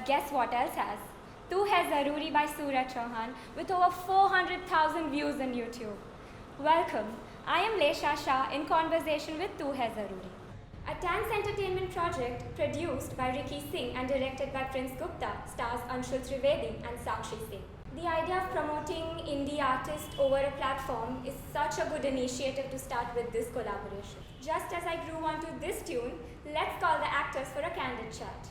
But guess what else has? Tu Hai Zaruri by Suraj Chauhan with over 400,000 views on YouTube. Welcome, I am Lesha Shah in conversation with Tu Hai Zaruri. A dance entertainment project produced by Ricky Singh and directed by Prince Gupta stars Anshul Trivedi and Sakshi Singh. The idea of promoting indie artists over a platform is such a good initiative to start with this collaboration. Just as I grew onto this tune, let's call the actors for a candid chat.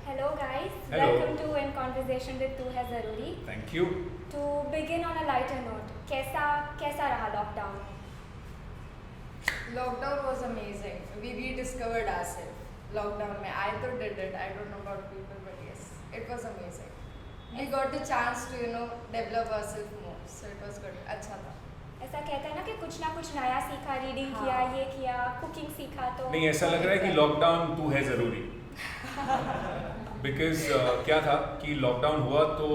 Hello guys, Hello. welcome to In Conversation with Tu Hai Zaruri. Thank you. To begin on a lighter note, कैसा रहा lockdown? Lockdown was amazing. We rediscovered ourselves. Lockdown mein. I too did it. I don't know about people, but yes, it was amazing. We got the chance to, develop ourselves more. So it was good. अच्छा था. ऐसा कहते हैं ना कि कुछ ना कुछ नया सीखा, रीडिंग किया, ये किया, कुकिंग सीखा तो नहीं, ऐसा लग रहा है कि लॉकडाउन तू है ज़रूरी. बिकॉज क्या था कि लॉकडाउन हुआ तो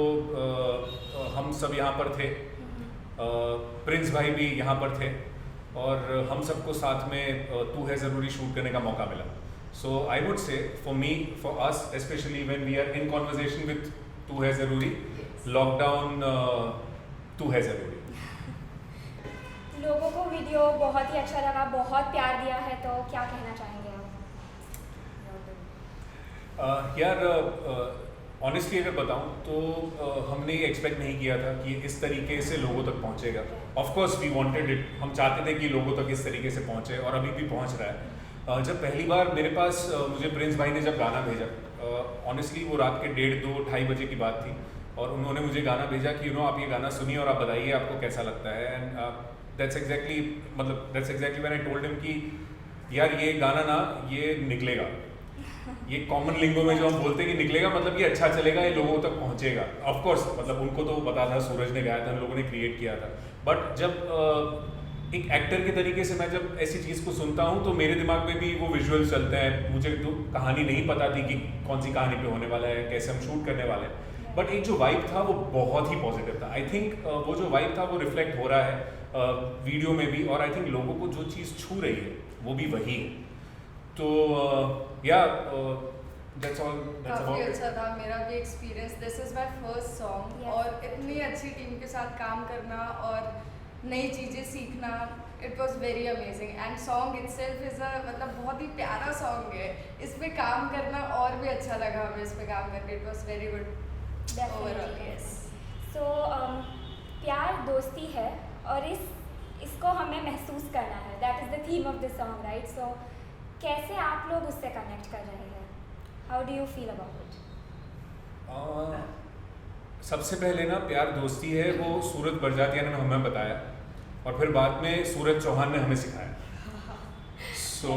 हम सब यहाँ पर थे, प्रिंस भाई भी यहाँ पर थे और हम सबको साथ में तू है ज़रूरी शूट करने का मौका मिला. So I would say for me, for us especially when we are in conversation with Tu Hai ज़रूरी, लॉकडाउन तू है ज़रूरी. लोगों को वीडियो बहुत ही अच्छा लगा, बहुत प्यार दिया है, तो क्या कहना चाहेंगे आप? यार ऑनेस्टली अगर बताऊं तो हमने ये एक्सपेक्ट नहीं किया था कि इस तरीके से लोगों तक पहुंचेगा. Of course we wanted it, हम चाहते थे कि लोगों तक इस तरीके से पहुंचे और अभी भी पहुंच रहा है. जब पहली बार मेरे पास मुझे प्रिंस भाई ने जब गाना भेजा, ऑनेस्टली वो रात के 1:30-2-2:30 बजे की बात थी और उन्होंने मुझे गाना भेजा कि आप ये गाना सुनिए और आप बताइए आपको कैसा लगता है. And that's exactly when I told him कि यार ये गाना ना ये निकलेगा, ये कॉमन लिंगो में जो हम बोलते हैं कि निकलेगा, मतलब ये अच्छा चलेगा, ये लोगों तक पहुंचेगा. ऑफ कोर्स मतलब उनको तो पता था, सूरज ने गाया था, हम लोगों ने क्रिएट किया था. बट जब एक एक्टर के तरीके से मैं जब ऐसी चीज़ को सुनता हूँ तो मेरे दिमाग में भी वो विजुअल चलते हैं. मुझे तो कहानी नहीं पता थी कि कौन सी कहानी पे होने वाला है, कैसे हम शूट करने वाले हैं. बट एक जो वाइब था वो बहुत ही पॉजिटिव था. आई थिंक वो जो वाइब था वो रिफ्लेक्ट हो रहा है वीडियो में भी, और आई थिंक लोगों को जो चीज़ छू रही है वो भी वही है. तो या दैट्स ऑल. काफी अच्छा था मेरा भी experience. This is my first song. Yes. और इतनी अच्छी टीम के साथ काम करना और नई चीज़ें सीखना, it was very amazing. And song itself is मतलब बहुत ही प्यारा सॉन्ग है. इस पे काम करना और भी अच्छा लगा हमें इस पे काम करके. It was very good overall. Yes. So प्यार दोस्ती है और इसको हमें महसूस करना है. That is the theme of this song, right? सो कैसे आप लोग उससे कनेक्ट कर रहे हैं? How do you feel about it? सबसे पहले ना प्यार दोस्ती है वो सूरज बरजातिया ने हमें बताया और फिर बाद में सूरज चौहान ने हमें सिखाया. सो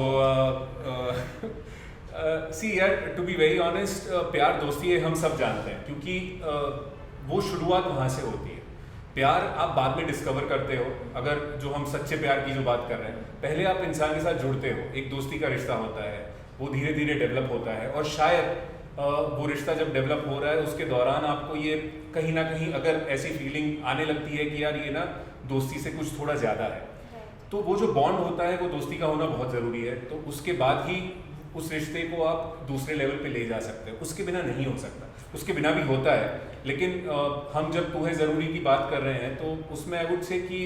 सी यार, टू बी वेरी ऑनेस्ट, प्यार दोस्ती है हम सब जानते हैं क्योंकि वो शुरुआत वहाँ से होती है. प्यार आप बाद में डिस्कवर करते हो. अगर जो हम सच्चे प्यार की जो बात कर रहे हैं, पहले आप इंसान के साथ जुड़ते हो, एक दोस्ती का रिश्ता होता है, वो धीरे धीरे डेवलप होता है और शायद वो रिश्ता जब डेवलप हो रहा है उसके दौरान आपको ये कहीं ना कहीं अगर ऐसी फीलिंग आने लगती है कि यार ये ना दोस्ती से कुछ थोड़ा ज़्यादा है, तो वो जो बॉन्ड होता है वो दोस्ती का होना बहुत ज़रूरी है. तो उसके बाद ही उस रिश्ते को आप दूसरे लेवल पे ले जा सकते हो. उसके बिना नहीं हो सकता. उसके बिना भी होता है, लेकिन हम जब तू है ज़रूरी की बात कर रहे हैं तो उसमें आई वुड से कि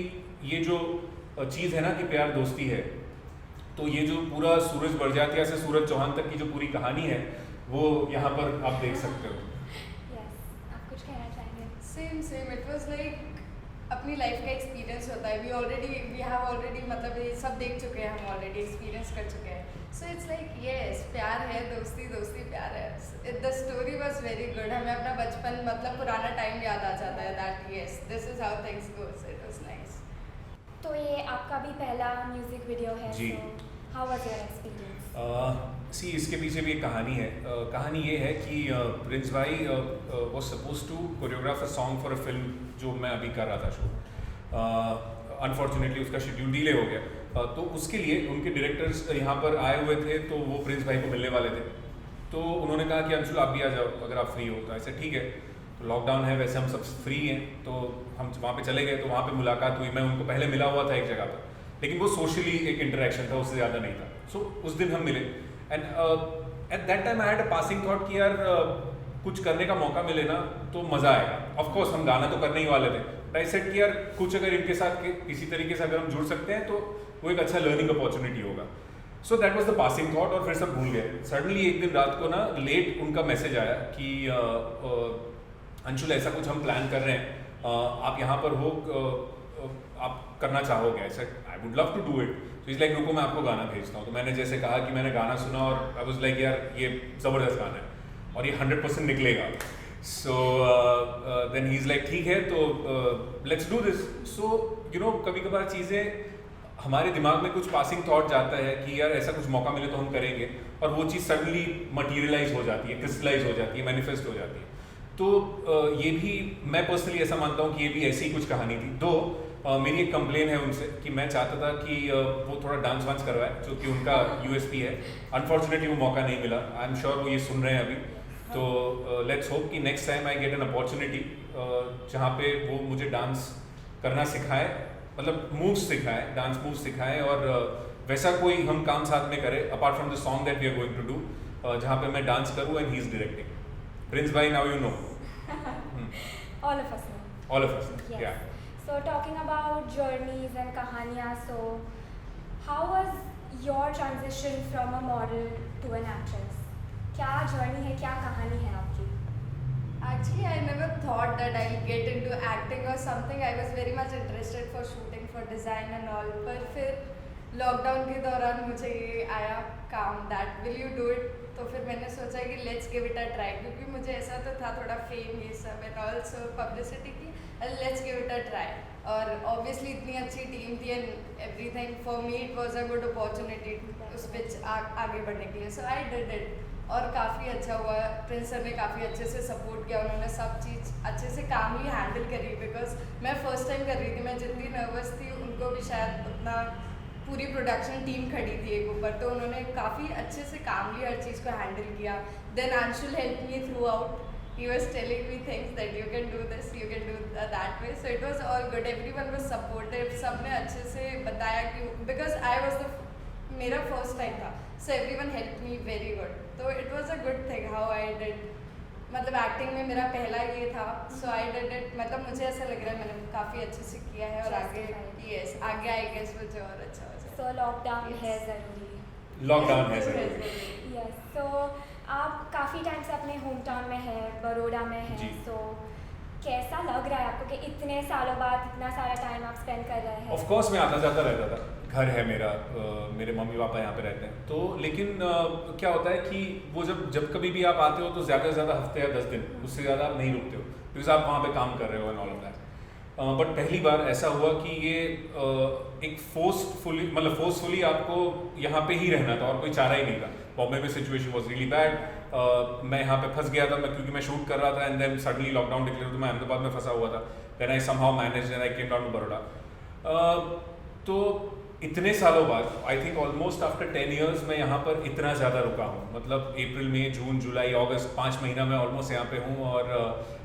ये जो चीज़ है ना कि प्यार दोस्ती है, तो ये जो पूरा सूरज बरजातिया से सूरज चौहान तक की जो पूरी कहानी है वो यहाँ पर आप देख सकते हो. यस, आप कुछ कहना चाहेंगे? सेम. इट वॉज लाइक अपनी लाइफ का एक्सपीरियंस होता है. वी हैव ऑलरेडी मतलब ये सब देख चुके हैं, हम ऑलरेडी एक्सपीरियंस कर चुके हैं. सो इट्स लाइक यस, प्यार है, दोस्ती प्यार है. The story was very good. हमें अपना बचपन मतलब पुराना टाइम याद आ जाता है. That yes, this is how things goes. It was nice. तो ये आपका भी पहला म्यूजिक वीडियो है. जी. How was your experience? See इसके पीछे भी एक कहानी है. कहानी ये है कि प्रिंस भाई was suppose to choreograph a song for a film जो मैं अभी कर रहा था शो. अनफॉर्चुनेटली उसका शेड्यूल डिले हो गया. तो उसके लिए उनके डायरेक्टर्स यहाँ पर आए हुए थे तो वो प्रिंस भाई को मिलने वाले थे. तो उन्होंने कहा कि अंशुल आप भी आ जाओ अगर आप फ्री हो. तो ऐसे ठीक है, तो लॉकडाउन है, वैसे हम सब फ्री हैं, तो हम वहाँ पे चले गए. तो वहाँ पे मुलाकात हुई. मैं उनको पहले मिला हुआ था एक जगह पर, लेकिन वो सोशली एक इंटरेक्शन था, उससे ज़्यादा नहीं था. सो उस दिन हम मिले and at that time I had a passing thought कि यार कुछ करने का मौका मिले ना तो मज़ा आएगा। ऑफ कोर्स हम गाना तो करने ही वाले थे, बट आई सेड कि यार कुछ अगर इनके साथ किसी तरीके से अगर हम जुड़ सकते हैं तो वो एक अच्छा लर्निंग अपॉर्चुनिटी होगा। So that was the passing thought, और फिर सब भूल गए। सडनली एक दिन रात को ना लेट उनका मैसेज आया कि अंशुल ऐसा कुछ हम प्लान कर रहे हैं, आप यहाँ पर हो, आप करना चाहोगे? ऐसा I would love to do it. तो इज लाइक रुको मैं आपको गाना भेजता हूँ। तो मैंने जैसे कहा कि मैंने गाना सुना और आई वाज लाइक यार ये ज़बरदस्त गाना है और ये 100% निकलेगा। So then he is like ठीक है तो let's do this. So you know कभी कभार चीज़ें हमारे दिमाग में कुछ पासिंग थॉट जाता है कि यार ऐसा कुछ मौका मिले तो हम करेंगे, और वो चीज़ सडनली मटीरियलाइज हो जाती है, क्रिस्टलाइज हो जाती है, मैनिफेस्ट हो जाती है। तो ये भी मैं पर्सनली ऐसा मानता हूँ कि ये भी ऐसी ही कुछ कहानी थी। दो मेरी एक कंप्लेन है उनसे कि मैं चाहता था कि वो थोड़ा डांस वांस करवाए, जो कि उनका यूएसपी है। अनफॉर्चुनेटली वो मौका नहीं मिला। आई एम श्योर वो ये सुन रहे हैं अभी। तो लेट्स होप कि next time I get an opportunity जहाँ पे वो मुझे डांस करना सिखाए, मतलब मूव्स सिखाए, डांस मूव्स सिखाए, और वैसा कोई हम काम साथ में करें apart from the song that we are going to do, जहाँ पे मैं डांस करूँ and he is directing. Prince भाई, now you know. All of us know. All of us know. Yes. Yeah. So talking about journeys and kahaniyan, so how was your transition from a model to an actress? क्या journey है, क्या कहानी है आपकी? Actually, I never thought that I'll get into acting or something. I was very much interested for shooting, for design and all. पर फिर lockdown के दौरान मुझे ये आया काम that will you do it? तो फिर मैंने सोचा कि let's give it a try, क्योंकि मुझे ऐसा तो था थोड़ा फेम ये सब एंड ऑल्सो पब्लिसिटी की, let's give it a try. और ऑब्वियसली इतनी अच्छी टीम थी and everything, for me it was a good opportunity उस पिच आगे बढ़ने के लिए। सो आई डिड इट और काफ़ी अच्छा हुआ। प्रिंस सर ने काफ़ी अच्छे से सपोर्ट किया, उन्होंने सब चीज़ अच्छे से कामली हैंडल करी, बिकॉज मैं फर्स्ट टाइम कर रही थी। मैं जितनी नर्वस थी उनको भी शायद उतना, पूरी प्रोडक्शन टीम खड़ी थी एक ऊपर, तो उन्होंने काफ़ी अच्छे से कामली हर चीज़ को हैंडल किया। Then Anshul help me throughout, he was telling me things that you can do this, you can do that way, so it was all good, everyone was supportive, सबने अच्छे से बताया कि because I was मेरा first time था, so everyone helped me very good, तो it was a good thing how I did, मतलब acting में मेरा पहला ये था, so I did it, मतलब मुझे ऐसा लग रहा है मैंने काफ़ी अच्छे से किया है और आगे yes आगे आई गेस मुझे और अच्छा हो जाए। So lockdown है ज़रूरी। लॉकडाउन है ज़रूरी। Yes, so आप काफ़ी टाइम से अपने होम टाउन में है, बड़ौदा में है, तो कैसा लग रहा है आपको कि इतने सालों बाद इतना सारा टाइम आप स्पेंड कर रहे हैं? ऑफ कोर्स मैं आता जाता रहता था, घर है मेरा, मेरे मम्मी पापा यहाँ पे रहते हैं, तो लेकिन क्या होता है कि वो जब कभी भी आप आते हो तो ज़्यादा से ज़्यादा हफ्ते या 10 दिन, उससे ज़्यादा आप नहीं रुकते हो, बिकॉज आप वहाँ पे काम कर रहे हो and all of that. But पहली बार ऐसा हुआ कि ये एक फोर्सफुली आपको यहाँ पे ही रहना था और कोई चारा ही नहीं था। बॉम्बे में सिचुएशन वॉज रियली बैड, मैं यहाँ पे फंस गया था, क्योंकि मैं शूट कर रहा था and then suddenly lockdown declare, तो मैं अहमदाबाद में फंसा हुआ था। Then I somehow managed and I came down to Baroda. तो इतने सालों बाद, I think almost after 10 years मैं यहाँ पर इतना ज़्यादा रुका हूँ, मतलब अप्रैल मई जून जुलाई अगस्त 5 महीना मैं ऑलमोस्ट यहाँ पे हूँ, और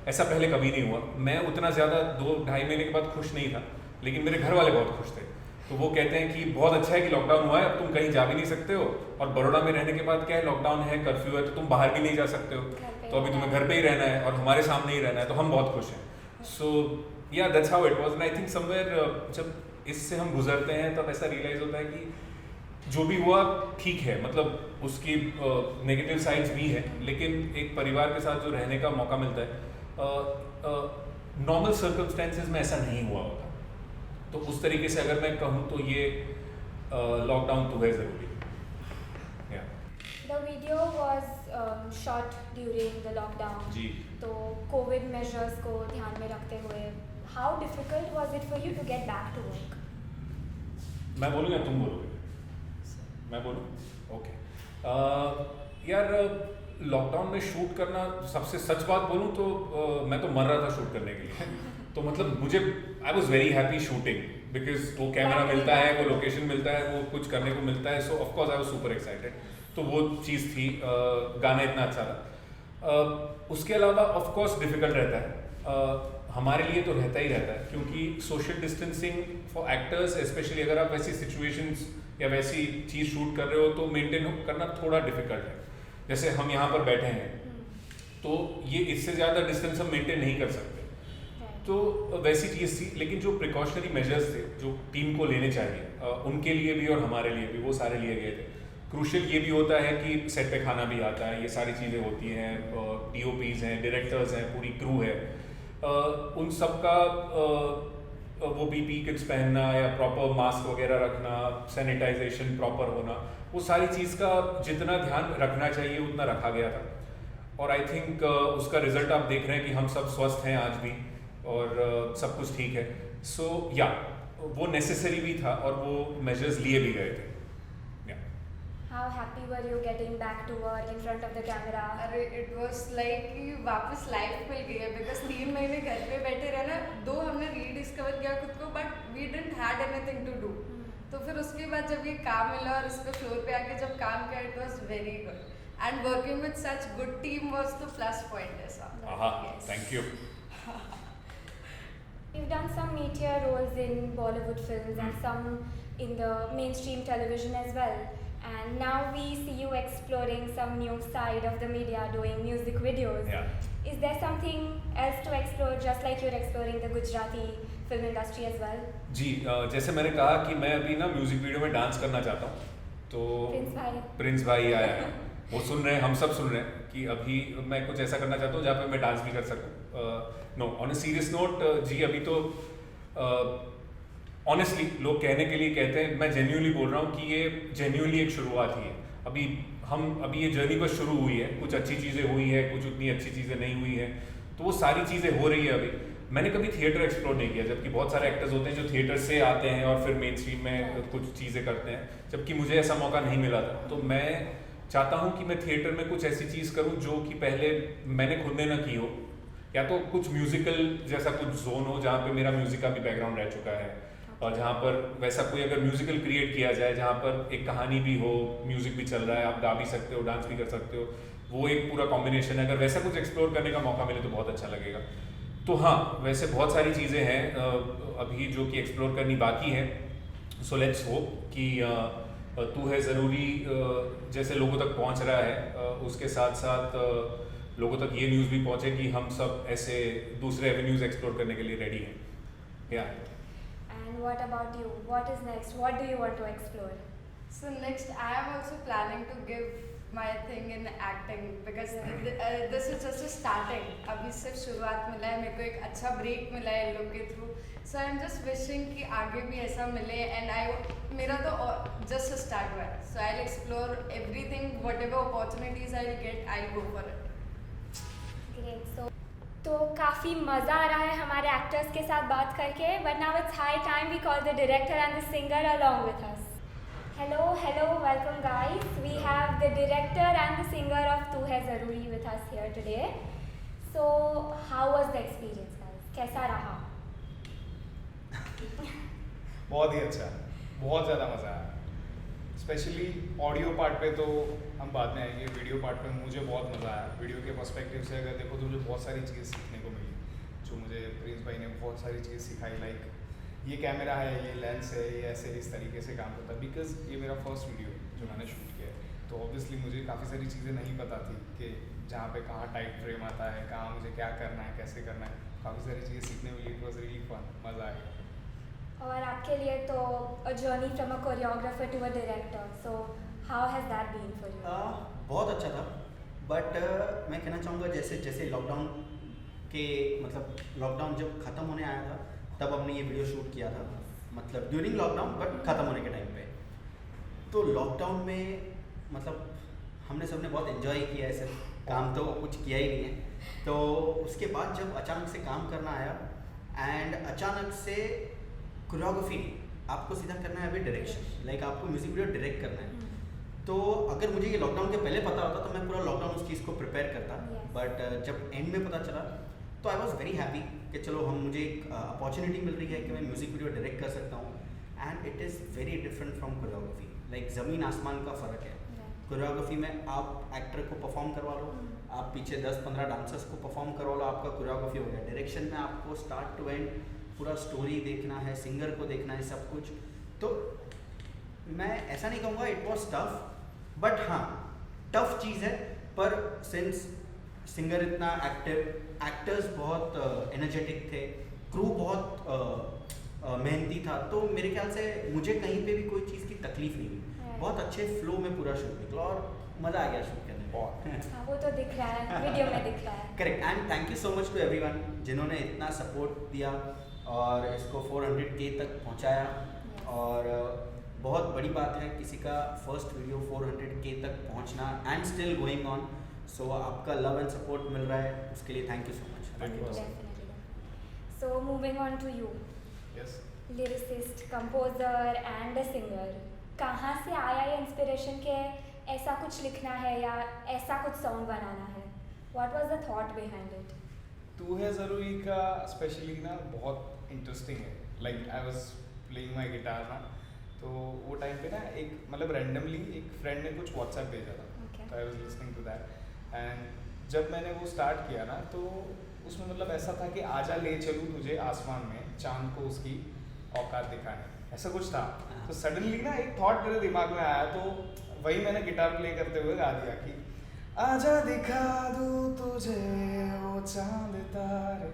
ऐसा पहले कभी नहीं हुआ। मैं उतना ज़्यादा 2-2.5 महीने के बाद खुश नहीं था, लेकिन मेरे घर वाले बहुत खुश थे। तो वो कहते हैं कि बहुत अच्छा है कि लॉकडाउन हुआ है, अब तुम कहीं जा भी नहीं सकते हो, और बड़ौदा में रहने के बाद क्या है, लॉकडाउन है, कर्फ्यू है, तो तुम बाहर भी नहीं जा सकते हो, तो अभी तुम्हें घर पे ही रहना है और हमारे सामने ही रहना है, तो हम बहुत खुश हैं। सो या that's how it was, and I think somewhere जब इससे हम गुजरते हैं तब ऐसा रियलाइज होता है कि जो भी हुआ ठीक है, मतलब उसकी नेगेटिव साइड्स भी हैं, लेकिन एक परिवार के साथ जो रहने का मौका मिलता है, नॉर्मल सर्कमस्टेंसेस में ऐसा नहीं हुआ होता। तो उस तरीके से अगर मैं कहूँ तो ये लॉकडाउन तो है ज़रूरी। The video was shot during the lockdown. जी। तो कोविड मेजर्स को ध्यान में रखते हुए how difficult was it for you to get back to work? मैं बोलूँ या तुम बोलोगे? मैं बोलूँ? ओके। यार लॉकडाउन में शूट करना, सबसे सच बात बोलूँ तो मैं तो मर रहा था शूट करने के लिए। तो मतलब मुझे I was very happy shooting, because वो कैमरा मिलता है, वो लोकेशन मिलता है, वो कुछ करने को मिलता है, so of course I was super excited. तो वो चीज़ थी, गाना इतना अच्छा था। उसके अलावा ऑफकोर्स डिफ़िकल्ट रहता है, हमारे लिए तो रहता ही रहता है, क्योंकि social distancing for actors specially, अगर आप वैसी सिचुएशंस या वैसी चीज़ शूट कर रहे हो तो मेंटेन करना थोड़ा डिफिकल्ट है। जैसे हम यहाँ पर बैठे हैं तो ये इससे ज़्यादा डिस्टेंस हम मेंटेन नहीं कर सकते। तो वैसी चीज़ थी, लेकिन जो प्रिकॉशनरी मेजर्स थे जो टीम को लेने चाहिए उनके लिए भी और हमारे लिए भी वो सारे लिए गए थे। क्रूशियल ये भी होता है कि सेट पे खाना भी आता है, ये सारी चीज़ें होती हैं, DOPs हैं, डायरेक्टर्स हैं, पूरी क्रू है, उन सब का वो PPE किट्स पहनना या प्रॉपर मास्क वगैरह रखना, सैनिटाइजेशन प्रॉपर होना, वो सारी चीज़ का जितना ध्यान रखना चाहिए उतना रखा गया था। और आई थिंक उसका रिजल्ट आप देख रहे हैं कि हम सब स्वस्थ हैं आज भी और सब कुछ ठीक है। सो या वो नेसेसरी भी था और वो मेजर्स लिए भी गए थे। How happy were you getting back to work in front of the camera? अरे इट वाज लाइक कि वापस लाइफ मिल गई है, बिकॉज 3 महीने घर पे बैठे रहना, दो हमने रीडिस्कवर किया खुद को, but we didn't had anything to do. तो फिर उसके बाद जब ये काम मिला और इस पे फ्लोर पे आके जब काम किया, it was very good, and working with such good team was the plus point ऐसा। Thank you. You've done some meteor roles in Bollywood films and some in the mainstream television as well. And now we see you exploring some new side of the media, doing music videos. Yeah. Is there something else to explore, just like you're exploring the Gujarati film industry as well? जी, जैसे मैंने कहा कि मैं अभी ना music video में dance करना चाहता हूँ, तो प्रिंस भाई आया है, वो सुन रहे हैं, हम सब सुन रहे हैं कि अभी मैं कुछ ऐसा करना चाहता हूँ जहाँ पे मैं डांस भी कर सकूँ। No, on a serious note जी, अभी तो ऑनेस्टली लोग कहने के लिए कहते हैं, मैं जेन्युइनली बोल रहा हूँ कि ये जेन्युइनली एक शुरुआत ही है। अभी ये जर्नी बस शुरू हुई है, कुछ अच्छी चीज़ें हुई है, कुछ उतनी अच्छी चीज़ें नहीं हुई है, तो वो सारी चीज़ें हो रही है। अभी मैंने कभी थिएटर एक्सप्लोर नहीं किया, जबकि बहुत सारे एक्टर्स होते हैं जो थिएटर से आते हैं और फिर मेन स्ट्रीम में कुछ चीज़ें करते हैं, जबकि मुझे ऐसा मौका नहीं मिला था। तो मैं चाहता हूँ कि मैं थिएटर में कुछ ऐसी चीज़ करूँ जो कि पहले मैंने खुद ने ना की हो, या तो कुछ म्यूजिकल जैसा कुछ जोन हो जहाँ पे मेरा म्यूजिक का भी बैकग्राउंड रह चुका है, और जहाँ पर वैसा कोई अगर म्यूजिकल क्रिएट किया जाए जहाँ पर एक कहानी भी हो, म्यूजिक भी चल रहा है, आप गा भी सकते हो, डांस भी कर सकते हो, वो एक पूरा कॉम्बिनेशन है। अगर वैसा कुछ एक्सप्लोर करने का मौका मिले तो बहुत अच्छा लगेगा। तो हाँ, वैसे बहुत सारी चीज़ें हैं अभी जो कि एक्सप्लोर करनी बाकी है। सो लेट्स होप कि तू है ज़रूरी जैसे लोगों तक पहुँच रहा है, उसके साथ साथ लोगों तक ये न्यूज़ भी पहुँचे कि हम सब ऐसे दूसरे एवेन्यूज़ एक्सप्लोर करने के लिए रेडी हैं। या And what about you? What is next? What do you want to explore? So next, I am also planning to give my thing in acting, because this is just a starting. अभी सिर्फ शुरुआत मिला है, मेरे को एक अच्छा break मिला है इन लोग के through. So I'm just wishing कि आगे भी ऐसा मिले, and मेरा तो just a start हुआ है। So I'll explore everything, whatever opportunities I'll get, I'll go for it. Great. तो काफ़ी मज़ा आ रहा है हमारे एक्टर्स के साथ बात करके, but now it's high time we call the director and the singer along with us. Hello welcome guys, we have the director and the singer of Tu Hai Zaroori with us here today. So how was the experience guys, कैसा रहा? बहुत ही अच्छा, बहुत ज़्यादा मज़ा आया। Specially audio part पे तो हम बाद में आएंगे, वीडियो पार्ट पे मुझे बहुत मज़ा आया। वीडियो के पर्सपेक्टिव से अगर देखो तो मुझे बहुत सारी चीज़ सीखने को मिली, जो मुझे प्रिंस भाई ने बहुत सारी चीज़ सिखाई। लाइक ये कैमरा है, ये लेंस है, ये ऐसे इस तरीके से काम करता है, बिकॉज ये मेरा फर्स्ट वीडियो जो मैंने शूट किया है, तो ऑब्वियसली मुझे काफ़ी सारी चीज़ें नहीं पता थी कि जहाँ पे कहाँ टाइट फ्रेम आता है, कहाँ मुझे क्या करना है, कैसे करना है। काफ़ी सारी चीज़ें सीखने मिली, इट वॉज रियली फन, मज़ा आया। और आपके लिए तो a journey from a choreographer to a director, so how has that been for you? बहुत अच्छा था, बट मैं कहना चाहूँगा जैसे लॉकडाउन के मतलब लॉकडाउन जब ख़त्म होने आया था तब हमने ये वीडियो शूट किया था, मतलब ड्यूरिंग लॉकडाउन बट ख़त्म होने के टाइम पे। तो लॉकडाउन में मतलब हमने सबने बहुत एंजॉय किया, ऐसे काम तो कुछ किया ही नहीं है। तो उसके बाद जब अचानक से काम करना आया एंड अचानक से कोरियोग्राफी आपको सीधा करना है अभी डायरेक्शन, लाइक आपको म्यूज़िक वीडियो डायरेक्ट करना है। तो अगर मुझे ये लॉकडाउन के पहले पता होता तो मैं पूरा लॉकडाउन उस चीज़ को प्रिपेयर करता, बट जब एंड में पता चला तो आई वॉज वेरी हैप्पी कि चलो मुझे एक अपॉर्चुनिटी मिल रही है कि मैं म्यूज़िक वीडियो डायरेक्ट कर सकता हूँ। And it is very different from choreography, like ज़मीन आसमान का फ़र्क है। कोरियोग्राफी में आप एक्टर को परफॉर्म करवा लो, आप पीछे 10-15 डांसर्स को परफॉर्म करवा लो, आपका कोरियोग्राफी हो गया। डायरेक्शन में आपको स्टार्ट टू एंड पूरा स्टोरी देखना है, सिंगर को देखना है, सब कुछ। तो मैं ऐसा नहीं कहूँगा इट वॉज टफ, बट हाँ टफ चीज़ है, पर सिंस सिंगर इतना एक्टिव, एक्टर्स बहुत एनर्जेटिक थे, क्रू बहुत मेहनती था, तो मेरे ख्याल से मुझे कहीं पे भी कोई चीज़ की तकलीफ नहीं हुई। बहुत अच्छे फ्लो में पूरा शूट निकला और मज़ा आ गया शूट करने में। हाँ, वो तो दिख रहा है, वीडियो में दिख रहा है। Correct, and thank you so much to everyone जिन्होंने इतना सपोर्ट दिया और इसको 400K तक पहुंचाया। और बहुत बड़ी बात है किसी का फर्स्ट वीडियो 400K तक पहुंचना एंड स्टिल गोइंग ऑन। सो आपका लव एंड सपोर्ट मिल रहा है, उसके लिए thank you so much. Definitely. So moving on to you, yes lyricist, composer and a singer. कहाँ से आया ये इंस्पिरेशन के ऐसा कुछ लिखना है या ऐसा कुछ सॉन्ग बनाना है? What was the thought behind it? तू है ज़रूरी का स्पेशली ना बहुत इंटरेस्टिंग है। Like I was playing my guitar ना, तो वो टाइम पे ना एक मतलब रैंडमली एक फ्रेंड ने कुछ व्हाट्सएप भेजा था, Okay. तो I was listening to that. And जब मैंने वो स्टार्ट किया ना, तो उसमें मतलब ऐसा था कि आजा ले चलूँ तुझे आसमान में, चांद को उसकी औकात दिखाने, ऐसा कुछ था। तो सडनली ना एक थॉट मेरे दिमाग में आया, तो वही मैंने गिटार प्ले करते हुए गा दिया कि आजा दिखा दूँ तुझे वो चांद तारे,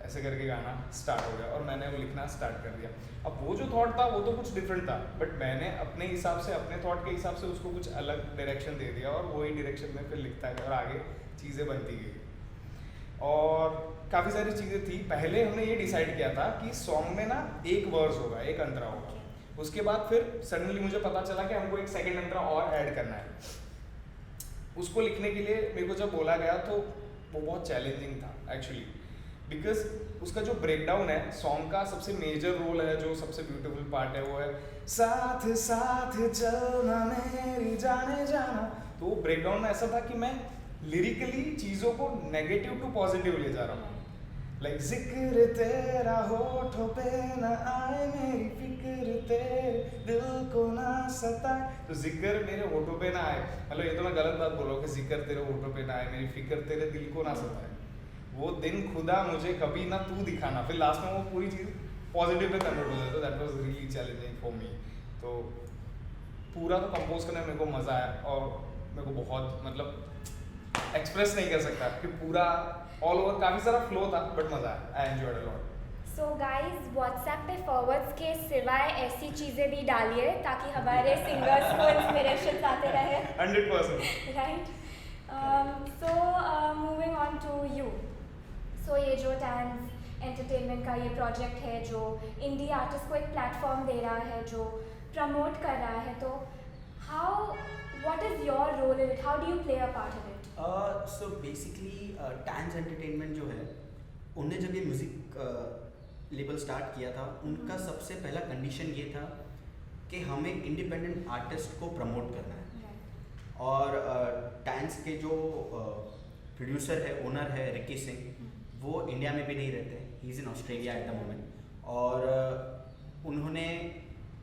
ऐसे करके गाना स्टार्ट हो गया और मैंने वो लिखना स्टार्ट कर दिया। अब वो जो थॉट था वो तो कुछ डिफरेंट था, बट मैंने अपने हिसाब से अपने थॉट के हिसाब से उसको कुछ अलग डायरेक्शन दे दिया और वही डायरेक्शन में फिर लिखता है और आगे चीज़ें बनती गई। और काफ़ी सारी चीज़ें थी। पहले हमने ये डिसाइड किया था कि सॉन्ग में ना एक वर्स होगा, एक अंतरा होगा। उसके बाद फिर सडनली मुझे पता चला कि हमको एक सेकेंड अंतरा और ऐड करना है। उसको लिखने के लिए मेरे को जब बोला गया तो वो बहुत चैलेंजिंग था एक्चुअली, बिकॉज उसका जो ब्रेकडाउन है सॉन्ग का, सबसे मेजर रोल है, जो सबसे ब्यूटीफुल पार्ट है वो है साथ साथ चलना मेरी जाने जाना। तो वो ब्रेकडाउन में ऐसा था कि मैं लिरिकली चीज़ों को नेगेटिव टू पॉजिटिव ले जा रहा हूँ। लाइक जिक्र तेरा होठों पे न आए, मेरी फिक्र तेरे दिल को ना सताए। तो जिक्र मेरे होठों पे ना आए, मतलब ये तो मैं गलत बात बोल रहा हूँ कि जिक्र तेरे होठों पे ना आए, मेरी फिक्र तेरे दिल को ना सताए। वो दिन खुदा मुझे कभी ना तू दिखाना, फिर लास्ट में वो पूरी चीज़ पॉजिटिव पे कन्वर्ट हो जाता। That was really challenging for me. तो पूरा तो कंपोज करने में मेरे को मज़ा आया और मेरे को बहुत मतलब एक्सप्रेस नहीं कर सकता कि पूरा ऑल ओवर काफ़ी सारा फ्लो था, बट मज़ा आया। I enjoyed a lot. So guys, WhatsApp पे फॉरवर्ड्स के सिवाय ऐसी चीज़ें भी डालिए ताकि हमारे सिंगर्स को इंस्पिरेशन आते रहे। 100%। Right? So moving on to you. So ये जो टैंस एंटरटेनमेंट का ये प्रोजेक्ट है जो इंडी आर्टिस्ट को एक प्लेटफॉर्म दे रहा है, जो प्रमोट कर रहा है, तो what is your role in it? How do you play a part in it? So basically टैंस entertainment जो है, उनने जब ये म्यूज़िक लेबल स्टार्ट किया था, उनका सबसे पहला कंडीशन ये था कि हमें इंडिपेंडेंट आर्टिस्ट को प्रमोट करना है। और टैंस के जो प्रोड्यूसर है, ओनर है रिकी सिंह, वो इंडिया में भी नहीं रहते, he is in Australia at the moment. और उन्होंने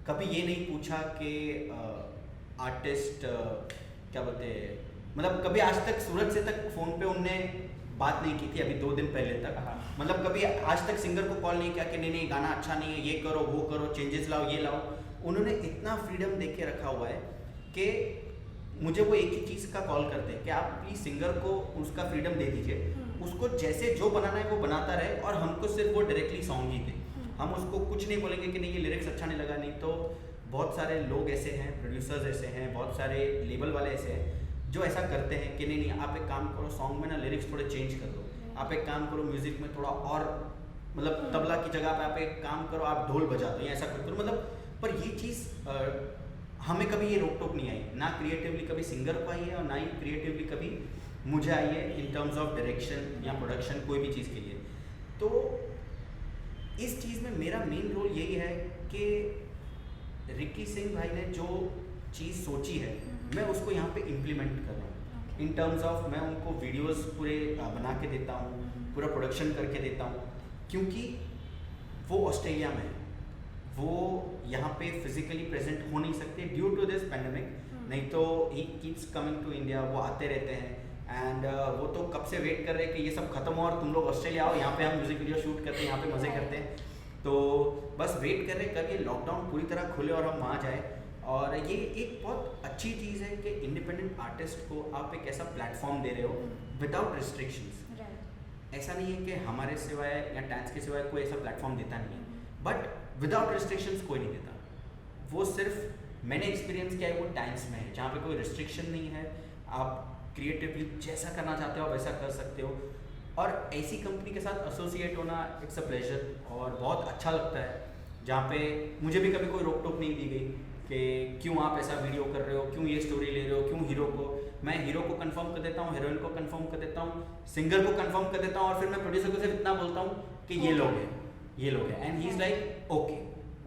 कभी ये नहीं पूछा कि आर्टिस्ट क्या बोलते हैं, मतलब कभी आज तक सूरज से तक फ़ोन पे उनने बात नहीं की थी, अभी 2 दिन पहले तक। मतलब कभी आज तक सिंगर को कॉल नहीं किया कि नहीं गाना अच्छा नहीं है, ये करो वो करो, चेंजेस लाओ ये लाओ। उन्होंने इतना फ्रीडम दे के रखा हुआ है कि मुझे वो एक ही चीज़ का कॉल करते हैं कि आप प्लीज़ सिंगर को उसका फ्रीडम दे दीजिए, उसको जैसे जो बनाना है वो बनाता रहे और हमको सिर्फ वो डायरेक्टली सॉन्ग ही दे। हम उसको कुछ नहीं बोलेंगे कि नहीं ये लिरिक्स अच्छा नहीं लगा। नहीं तो बहुत सारे लोग ऐसे हैं, प्रोड्यूसर्स ऐसे हैं, बहुत सारे लेबल वाले ऐसे हैं जो ऐसा करते हैं कि नहीं आप एक काम करो, सॉन्ग में ना लिरिक्स थोड़े चेंज कर दो, आप एक काम करो म्यूज़िक में थोड़ा और मतलब तबला की जगह पे आप एक काम करो, आप ढोल बजा दो या ऐसा कुछ करो। मतलब पर ये चीज़ हमें कभी ये रोक टोक नहीं आई, ना क्रिएटिवली कभी सिंगर को आई है और ना ही क्रिएटिवली कभी मुझे आई है इन टर्म्स ऑफ डायरेक्शन या प्रोडक्शन कोई भी चीज़ के लिए। तो इस चीज़ में मेरा मेन रोल यही है कि रिकी सिंह भाई ने जो चीज़ सोची है मैं उसको यहाँ पे इम्प्लीमेंट कर रहा हूँ। इन टर्म्स ऑफ मैं उनको वीडियोस पूरे बना के देता हूँ, पूरा प्रोडक्शन करके देता हूँ, क्योंकि वो ऑस्ट्रेलिया में है, वो यहाँ पे फिजिकली प्रेजेंट हो नहीं सकते ड्यू टू दिस पैंडेमिक। नहीं तो he keeps coming to India, वो आते रहते हैं एंड वो तो कब से वेट कर रहे हैं कि ये सब खत्म हो और तुम लोग ऑस्ट्रेलिया आओ, यहाँ पे हम म्यूजिक वीडियो शूट करते हैं, यहाँ पे मज़े करते हैं। तो बस वेट कर रहे हैं कब ये लॉकडाउन पूरी तरह खुले और हम वहाँ जाए और ये एक बहुत अच्छी चीज़ है कि इंडिपेंडेंट आर्टिस्ट को आप एक ऐसा प्लेटफॉर्म दे रहे हो विदाउट रिस्ट्रिक्शंस। राइट। ऐसा नहीं है कि हमारे सिवाय या टैंक्स के सिवाय कोई ऐसा प्लेटफॉर्म देता नहीं है, बट विदाउट रिस्ट्रिक्शंस कोई नहीं देता। वो सिर्फ मैंने एक्सपीरियंस किया है वो टैंक्स में है, जहाँ पे कोई रिस्ट्रिक्शन नहीं है, आप क्रिएटिवली जैसा करना चाहते हो आप वैसा कर सकते हो। और ऐसी कंपनी के साथ एसोसिएट होना इट्स अ प्लेजर और बहुत अच्छा लगता है, जहाँ पे मुझे भी कभी कोई रोक टोक नहीं दी गई कि क्यों आप ऐसा वीडियो कर रहे हो, क्यों ये स्टोरी ले रहे हो, क्यों हीरो को। मैं हीरो को कंफर्म कर देता हूँ, हीरोइन को कंफर्म कर देता हूँ, सिंगर को कंफर्म कर देता हूँ, और फिर मैं प्रोड्यूसर को सिर्फ इतना बोलता हूँ कि ये लोग हैं, ये लोग हैं, and he is like okay.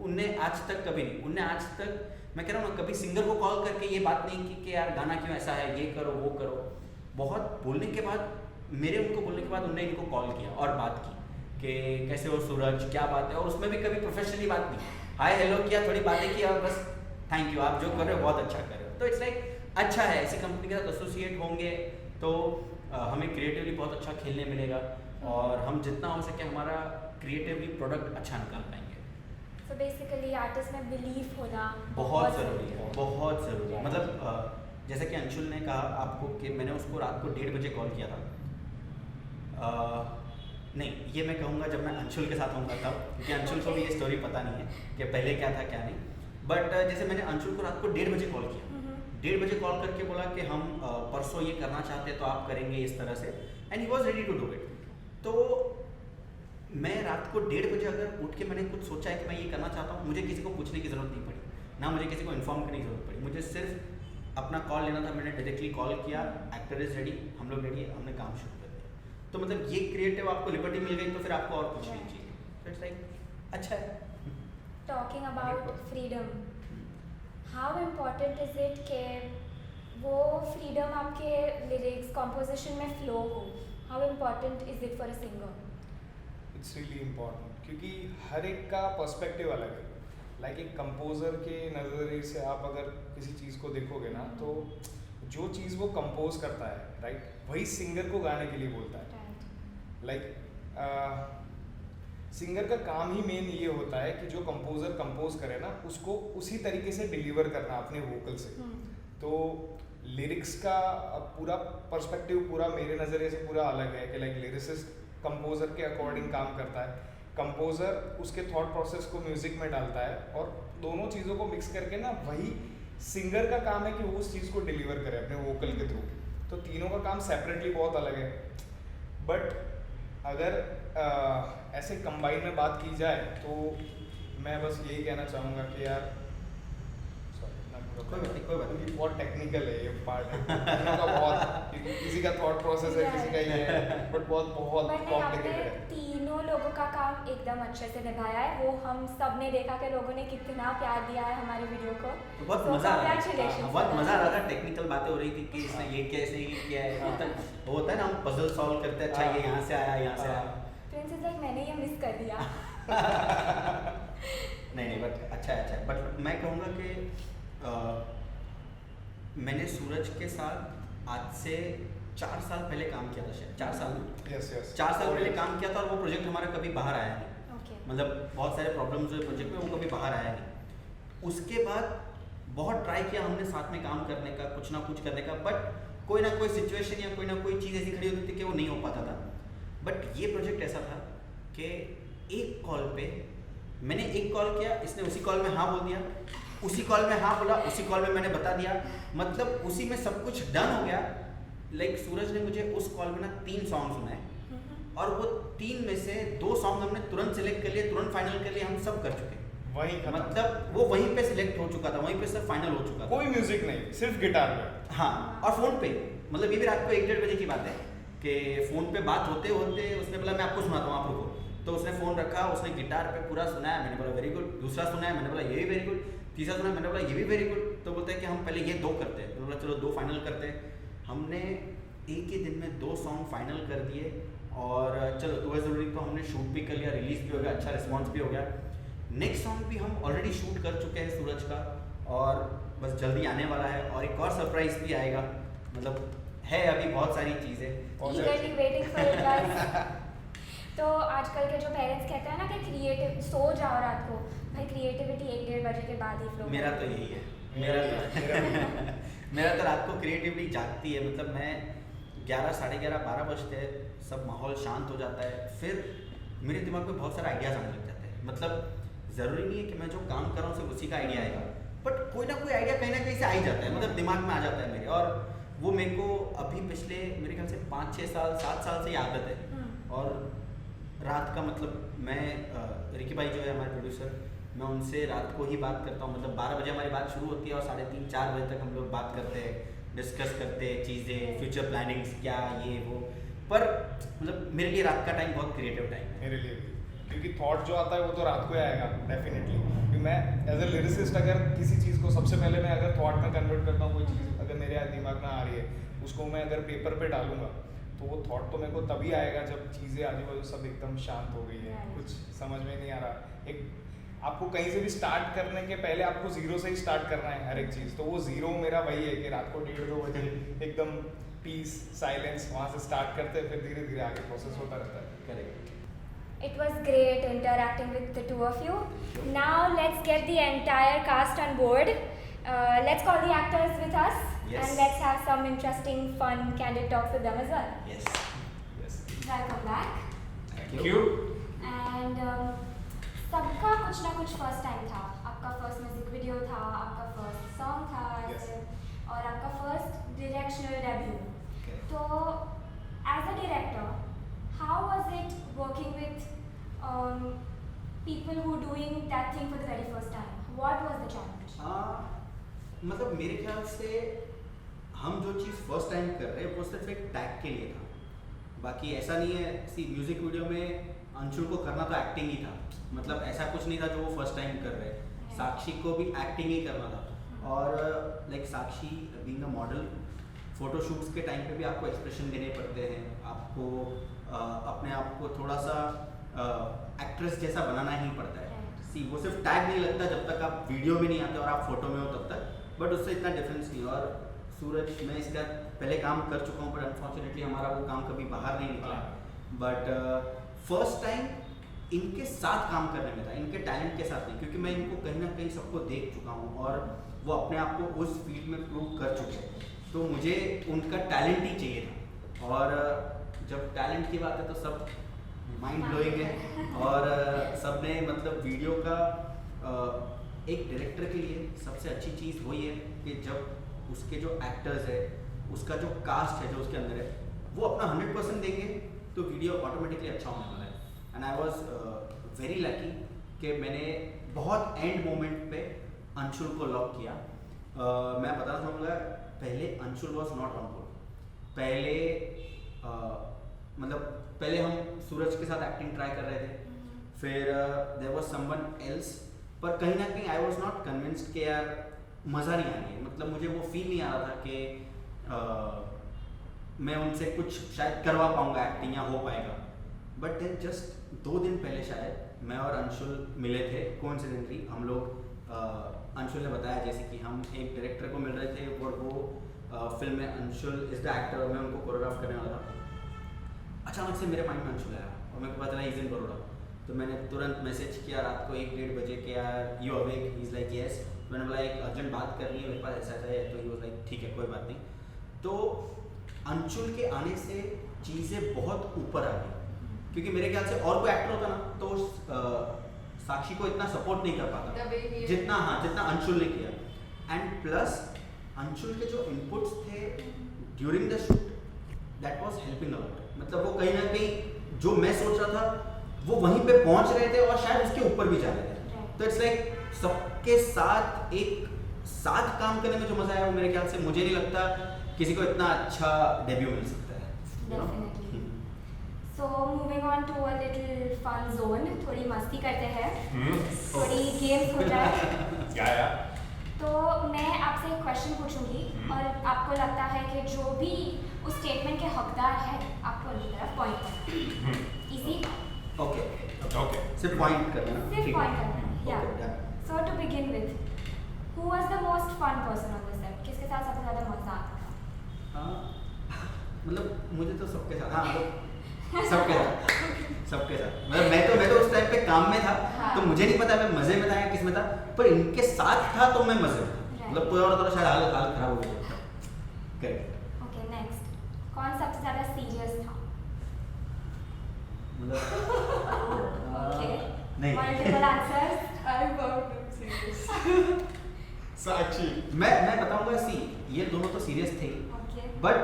उनने आज तक कभी नहीं, उनने आज तक, मैं कह रहा हूँ ना, कभी सिंगर को कॉल करके ये बात नहीं की कि यार गाना क्यों ऐसा है, ये करो वो करो। बहुत बोलने के बाद, मेरे उनको बोलने के बाद उनने इनको कॉल किया और बात की कि कैसे हो सूरज, क्या बात है, और उसमें भी कभी प्रोफेशनली बात नहीं, हाय हेलो किया, थोड़ी बातें की और बस थैंक यू, आप जो कर रहे हो बहुत अच्छा कर रहे हो। तो इट्स लाइक अच्छा है, ऐसी कंपनी के साथ एसोसिएट होंगे तो हमें क्रिएटिवली बहुत अच्छा खेलने मिलेगा, और हम जितना हो सके हमारा क्रिएटिवली प्रोडक्ट अच्छा निकाल पाएंगे। सो बेसिकली आर्टिस्ट में बिलीफ होना बहुत ज़रूरी है, बहुत ज़रूरी है। मतलब जैसा कि अंशुल ने कहा आपको कि मैंने उसको रात को 1:30 बजे कॉल किया था। नहीं, ये मैं कहूँगा जब मैं अंशुल के साथ होऊंगा तब, क्योंकि अंशुल को भी ये स्टोरी पता नहीं है कि पहले क्या था क्या नहीं। बट जैसे मैंने अंशुल को रात को 1:30 बजे कॉल किया, 1:30 बजे कॉल करके बोला कि हम परसों ये करना चाहते हैं तो आप करेंगे इस तरह से, and he was ready to do it. तो मैं रात को 1:30 बजे अगर उठ के मैंने कुछ सोचा है कि मैं ये करना चाहता हूँ, मुझे किसी को पूछने की ज़रूरत नहीं पड़ी, ना मुझे किसी को इन्फॉर्म करने की ज़रूरत पड़ी, मुझे सिर्फ अपना कॉल लेना था। मैंने डायरेक्टली कॉल किया, एक्टर इज़ रेडी, हम लोग रेडी है, हमने काम शुरू कर दिया। तो मतलब ये क्रिएटिव आपको लिबर्टी मिल गई तो फिर आपको और कुछ नहीं चाहिए। तो इट्स लाइक अच्छा है। Talking about freedom, how important is it कि वो फ्रीडम आपके लिरिक्स कॉम्पोजिशन में फ्लो हो, how important is it for a singer? It's really important, क्योंकि हर एक का पर्सपेक्टिव अलग है। लाइक एक कंपोजर के नज़रिए से आप अगर किसी चीज़ को देखोगे ना, तो जो चीज़ वो कंपोज करता है, राइट, वही सिंगर को गाने के लिए बोलता है। लाइक सिंगर का काम ही मेन ये होता है कि जो कंपोजर कंपोज करे ना, उसको उसी तरीके से डिलीवर करना अपने वोकल से। तो लिरिक्स का पूरा पर्सपेक्टिव पूरा मेरे नज़रिए से पूरा अलग है कि लाइक लिरिसिस्ट कंपोजर के अकॉर्डिंग काम करता है, कंपोजर उसके थॉट प्रोसेस को म्यूजिक में डालता है, और दोनों चीज़ों को मिक्स करके ना वही सिंगर का काम है कि वो उस चीज़ को डिलीवर करे अपने वोकल के थ्रू। तो तीनों का काम सेपरेटली बहुत अलग है। बट अगर ऐसे कंबाइन में बात की जाए तो मैं बस यही कहना चाहूँगा कि यार कोई बात नहीं, बहुत टेक्निकल है ये पार्ट है तीनों का, बहुत किसी का थॉट प्रोसेस है, किसी का ये है, बट बहुत कॉम्प्लिकेटेड है। तीनों लोगों का काम एकदम अच्छे से निभाया है, वो हम सब ने देखा कि लोगों ने कितना प्यार दिया है हमारे वीडियो को। तो बहुत मज़ा आ रहा था, बहुत मज़ा आ रहा था। टेक्निकल बातें हो रही थी कि इसने ये कैसे ये किया है, मतलब वो होता है ना, हम पजल सॉल्व करते हैं, अच्छा ये यहाँ से आया, यहाँ से आया। प्रिंस इज लाइक मैंने ये मिस कर दिया। नहीं, बट अच्छा है, अच्छा है। बट मैं कहूँगा कि मैंने सूरज के साथ आज से 4 साल पहले काम किया था, शायद 4 साल में। यस 4 साल पहले काम किया था, और वो प्रोजेक्ट हमारा कभी बाहर आया नहीं। मतलब बहुत सारे प्रॉब्लम्स हुए प्रोजेक्ट में, वो कभी बाहर आया नहीं। उसके बाद बहुत ट्राई किया हमने साथ में काम करने का, कुछ ना कुछ करने का, बट कोई ना कोई सिचुएशन या कोई ना कोई चीज़ ऐसी खड़ी होती थी कि वो नहीं हो पाता था। बट ये प्रोजेक्ट ऐसा था कि एक कॉल पे मैंने एक कॉल किया, इसने उसी कॉल में हाँ बोल दिया, उसी कॉल में हाँ बोला, उसी कॉल में मैंने बता दिया, मतलब उसी में सब कुछ डन हो गया। लाइक सूरज ने मुझे उस कॉल में ना 3 सॉन्ग सुनाए, और वो 3 में से 2 सॉन्ग हमने तुरंत सेलेक्ट कर लिए, तुरंत फाइनल कर लिए, हम सब कर चुके। वहीं मतलब वो वहीं पे सिलेक्ट हो चुका था, वहीं पे सब फाइनल हो चुका था। कोई म्यूजिक नहीं, सिर्फ गिटार पे। हाँ, और फ़ोन पे, मतलब ये भी रात को 1-1:30 बजे की बात है कि फ़ोन पे बात होते होते उसने बोला मैं आपको सुनाता हूँ, आप रुको। तो उसने फ़ोन रखा, उसने गिटार पे पूरा सुनाया, मैंने बोला वेरी गुड। दूसरा सुनाया, मैंने बोला ये भी वेरी गुड। तीसरा सुना, मैंने बोला ये भी वेरी गुड। तो बोलते हैं कि हम पहले ये 2 करते हैं। तो बोला चलो 2 फाइनल करते हैं। हमने एक ही दिन में 2 सॉन्ग फाइनल कर दिए, और चलो तू है ज़रूरी तो हमने शूट भी कर लिया, रिलीज़ भी हो गया, अच्छा रिस्पॉन्स भी हो गया। नेक्स्ट सॉन्ग भी हम ऑलरेडी शूट कर चुके हैं सूरज का, और बस जल्दी आने वाला है, और एक और सरप्राइज़ भी आएगा। मतलब है अभी बहुत सारी चीज़ें वेटिंग फॉर इट गाइस। तो आजकल के जो पेरेंट्स कहते हैं ना कि क्रिएटिव सो जाओ रात को, भाई क्रिएटिविटी 1-1:30 बजे के बाद ही फ्लो। मेरा तो यही है, मेरा मेरा तो रात को क्रिएटिविटी जागती है, मतलब मैं 11 साढ़े 11 12 बजते हैं, सब माहौल शांत हो जाता है, फिर मेरे दिमाग में बहुत सारे आइडियाज़ आने लग जाते हैं। मतलब ज़रूरी नहीं है कि मैं जो काम कर रहा हूँ सिर्फ उसी का आइडिया आएगा, बट कोई ना कोई आइडिया कहीं ना कहीं से आ ही जाता है, मतलब दिमाग में आ जाता है मेरे। और वो मेरे को अभी पिछले मेरे ख्याल से 5-6 साल 7 साल से ये आदत है। और रात का मतलब मैं रिकी भाई जो है हमारे प्रोड्यूसर, मैं उनसे रात को ही बात करता हूँ, मतलब 12 बजे हमारी बात शुरू होती है और 3:30-4 बजे तक हम लोग बात करते हैं, डिस्कस करते हैं चीज़ें, फ्यूचर प्लानिंग्स क्या ये वो। पर मतलब मेरे लिए रात का टाइम बहुत क्रिएटिव टाइम है। मेरे लिए भी, क्योंकि थॉट जो आता है वो तो रात को ही आएगा डेफिनेटली। क्योंकि मैं एज ए लिरिसिस्ट अगर किसी चीज़ को सबसे पहले मैं अगर थॉट में कन्वर्ट करता हूँ, कोई चीज़ अगर मेरे दिमाग में आ रही है, उसको मैं अगर पेपर पे डालूंगा तो वो थॉट तो मेरे को तभी आएगा जब चीज़ें आजू बाजू सब एकदम शांत हो गई है, कुछ समझ में नहीं आ रहा। एक आपको कहीं से भी स्टार्ट करने के पहले आपको जीरो से ही स्टार्ट करना है हर एक चीज़, तो वो जीरो मेरा वही है कि रात को 1:30-2 बजे एकदम पीस साइलेंस वहाँ से स्टार्ट करते हैं, फिर धीरे धीरे आगे प्रोसेस होता रहता है। Correct. It was great interacting with the two of you. Now let's get the entire cast on board. Let's call the actors with us. Yes. And let's have some interesting, fun, candid talks with them as well. Yes Yes. Welcome back. Thank Thank you. you. And सबका कुछ ना कुछ first time था। आपका first music video था, आपका first song था Yes. ऐसे, और आपका फर्स्ट डायरेक्शनल डेब्यू। Okay. तो as a director, how was it working with people who doing that thing for the very first time? What was the challenge? मतलब मेरे ख्याल से हम जो चीज़ फर्स्ट टाइम कर रहे हैं वो सिर्फ एक टैग के लिए था, बाकी ऐसा नहीं है। सी म्यूज़िक वीडियो में अंशुल को करना तो एक्टिंग ही था, मतलब ऐसा कुछ नहीं था जो वो फर्स्ट टाइम कर रहे हैं। साक्षी को भी एक्टिंग ही करना था, और like Sakshi being a model, photoshoots के टाइम पे भी आपको एक्सप्रेशन देने पड़ते हैं, आपको अपने आप को थोड़ा सा एक्ट्रेस जैसा बनाना ही पड़ता है। सी वो सिर्फ टैग नहीं लगता जब तक आप वीडियो में नहीं आते और आप फोटो में हो तब तक, बट उससे इतना डिफरेंस नहीं। और सूरज, मैं इसका पहले काम कर चुका हूँ, पर अनफॉर्चुनेटली हमारा वो काम कभी बाहर नहीं निकला, बट फर्स्ट टाइम इनके साथ काम करने में था, इनके टैलेंट के साथ नहीं, क्योंकि मैं इनको कहीं ना कहीं सबको देख चुका हूँ और वो अपने आप को उस फील्ड में प्रूव कर चुके हैं, तो मुझे उनका टैलेंट ही चाहिए था। और जब टैलेंट की बात है तो सब माइंड ब्लोइंग है, और सब ने मतलब वीडियो का एक डायरेक्टर के लिए सबसे अच्छी चीज़ वही है कि जब उसके जो एक्टर्स है, उसका जो कास्ट है जो उसके अंदर है, वो अपना 100% देंगे तो वीडियो ऑटोमेटिकली अच्छा होने वाला है। And I was very lucky कि मैंने बहुत एंड मोमेंट पे अंशुल को लॉक किया। मैं बताना चाहूँगा, पहले Anshul was not on board. पहले हम सूरज के साथ एक्टिंग ट्राई कर रहे थे, फिर देयर वाज समवन एल्स, पर कहीं ना कहीं आई वाज नॉट कन्विंस्ड कि यार मज़ा नहीं आ रही है, मतलब मुझे वो फील नहीं आ रहा था कि मैं उनसे कुछ शायद करवा पाऊँगा एक्टिंग या हो पाएगा। बट देन जस्ट 2 दिन पहले शायद मैं और अंशुल मिले थे, कोइंसिडेंटली हम लोग अंशुल ने बताया जैसे कि हम एक डायरेक्टर को मिल रहे थे और वो फिल्म में अंशुल इज द एक्टर और मैं उनको कोरियोग्राफ करने वाला था। अचानक से मेरे माइंड में अंशुल आया और मेरे को पता चला इज इन बड़ौदा, तो मैंने तुरंत मैसेज किया रात को 1-1:30 बजे कि यार you awake? He is like yes. मैंने बोला एक अर्जेंट बात करनी है मेरे पास, ऐसा है, तो ही वाज लाइक ठीक है कोई बात नहीं। तो अंशुल के आने से चीज़ें बहुत ऊपर आ गई, क्योंकि मेरे ख्याल से और कोई एक्टर होता ना तो साक्षी को इतना सपोर्ट नहीं कर पाता जितना अंशुल ने किया। एंड प्लस अंशुल के जो इनपुट्स थे during the shoot, that was helping a lot. मतलब वो कहीं ना कहीं जो मैं सोच रहा था वो वहीं पे पहुंच रहे थे और शायद उसके ऊपर भी जा रहे थे। तो इट्स लाइक सबके साथ एक साथ काम करने में जो मजा आया वो मेरे ख्याल से मुझे नहीं लगता किसी को इतना अच्छा डेब्यू मिल सकता है। Definitely. So moving on to a little fun zone, थोड़ी मस्ती करते हैं, थोड़ी गेम्स हो जाए। क्या? तो मैं आपसे एक क्वेश्चन पूछूंगी और आपको लगता है कि जो भी उस स्टेटमेंट के हकदार है आपको उनकी तरफ पॉइंट करना है। इजी? ओके, सिर्फ पॉइंट करना है, सिर्फ ठीक पॉइंट है। करना है। Yeah so to begin with, who was the most fun person on the set? किसके साथ सबसे ज़्यादा मजा आता था? मतलब मुझे तो सबके साथ, सबके साथ मतलब मैं तो उस टाइम पे काम में था, तो मुझे नहीं पता मैं मजे में था या किस में था, पर इनके साथ था तो मैं मजे में था। मतलब कोई और तो शायद हाल खराब हो गया। करेक्ट। ओके नेक्स्ट, कौन सबसे ज़्यादा सीरियस था? मतलब ओके नहीं multiple answers. I found him serious. साक्षी मैं बताऊंगा सी, ये दोनों तो सीरियस थे ओके बट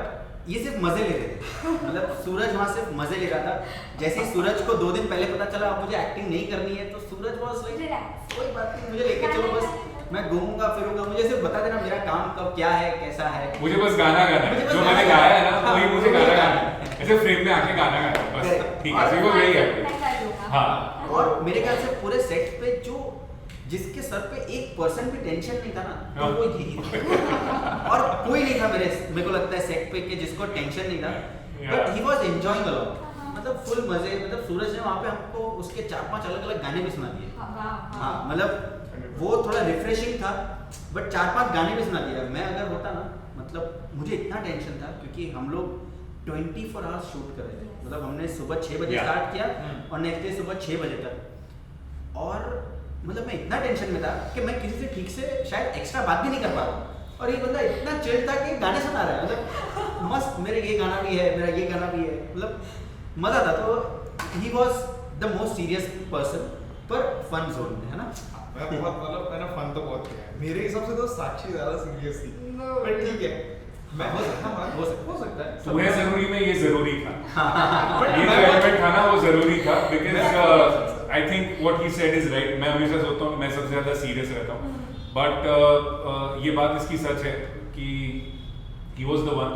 ये सिर्फ मजे ले रहे थे। मतलब सूरज वहाँ सिर्फ मजे ले रहा था। जैसे ही सूरज को 2 दिन पहले पता चला अब मुझे एक्टिंग नहीं करनी है, तो सूरज वाज लाइक रिलैक्स। कोई बात नहीं, मुझे लेके चलो, बस मैं घूमूंगा फिरूंगा, मुझे सिर्फ बता देना मेरा काम कब क्या है कैसा है। मुझे बस गाना गाना है, मुझे बस जो गाना मैंने गाना गाया है। है ना वही मुझे गाना गाना है, ऐसे फ्रेम में आके गाना गाना है, बस Correct. ठीक है, सही वो यही है। मैं कर लूँगा। हाँ। और मेरे ख्याल से पूरे सेट पे जो जिसके सर पे 1% भी टेंशन नहीं था ना, तो वो यही था। और कोई नहीं था मेरे को लगता है सेट पे कि जिसको टेंशन नहीं था, but he was enjoying a lot. मतलब फुल मजे। मतलब सूरज ने वहाँ पे हमको उसके 4-5 अलग-अलग गाने भी सुना दिए। हाँ मतलब वो थोड़ा रिफ्रेशिंग था, बट 4-5 गाने भी सुना दिया। मैं अगर होता ना, मतलब मुझे इतना टेंशन था क्योंकि हम लोग 24 आवर्स शूट कर रहे थे। मतलब हमने सुबह 6 बजे Yeah. स्टार्ट किया और नेक्स्ट डे सुबह 6 बजे तक। और मतलब मैं इतना टेंशन में था कि मैं किसी से ठीक से शायद एक्स्ट्रा बात भी नहीं कर पा रहा हूँ। और ये बंदा इतना चिल था कि गाने सुना रहा है, मतलब मस्त, मेरे ये गाना भी है, मेरा ये गाना भी है, मतलब मजा था। तो he was the most serious person पर फन जोन में, है ना। मैं बहुत मतलब मैंने फन तो बहुत किया है। मेरे हिसाब से तो साक्षी ज्यादा सीरियस थी, No. पर ठीक है, मैं हो सकता है। तुम्हें जरूरी में ये जरूरी था, But ये जो मैं- एलिमेंट था ना वो जरूरी था, because I think what he said is right. मैं हमेशा सोचता हूँ मैं सबसे ज्यादा सीरियस रहता हूँ, बट ये बात इसकी सच है कि ही वाज द वन।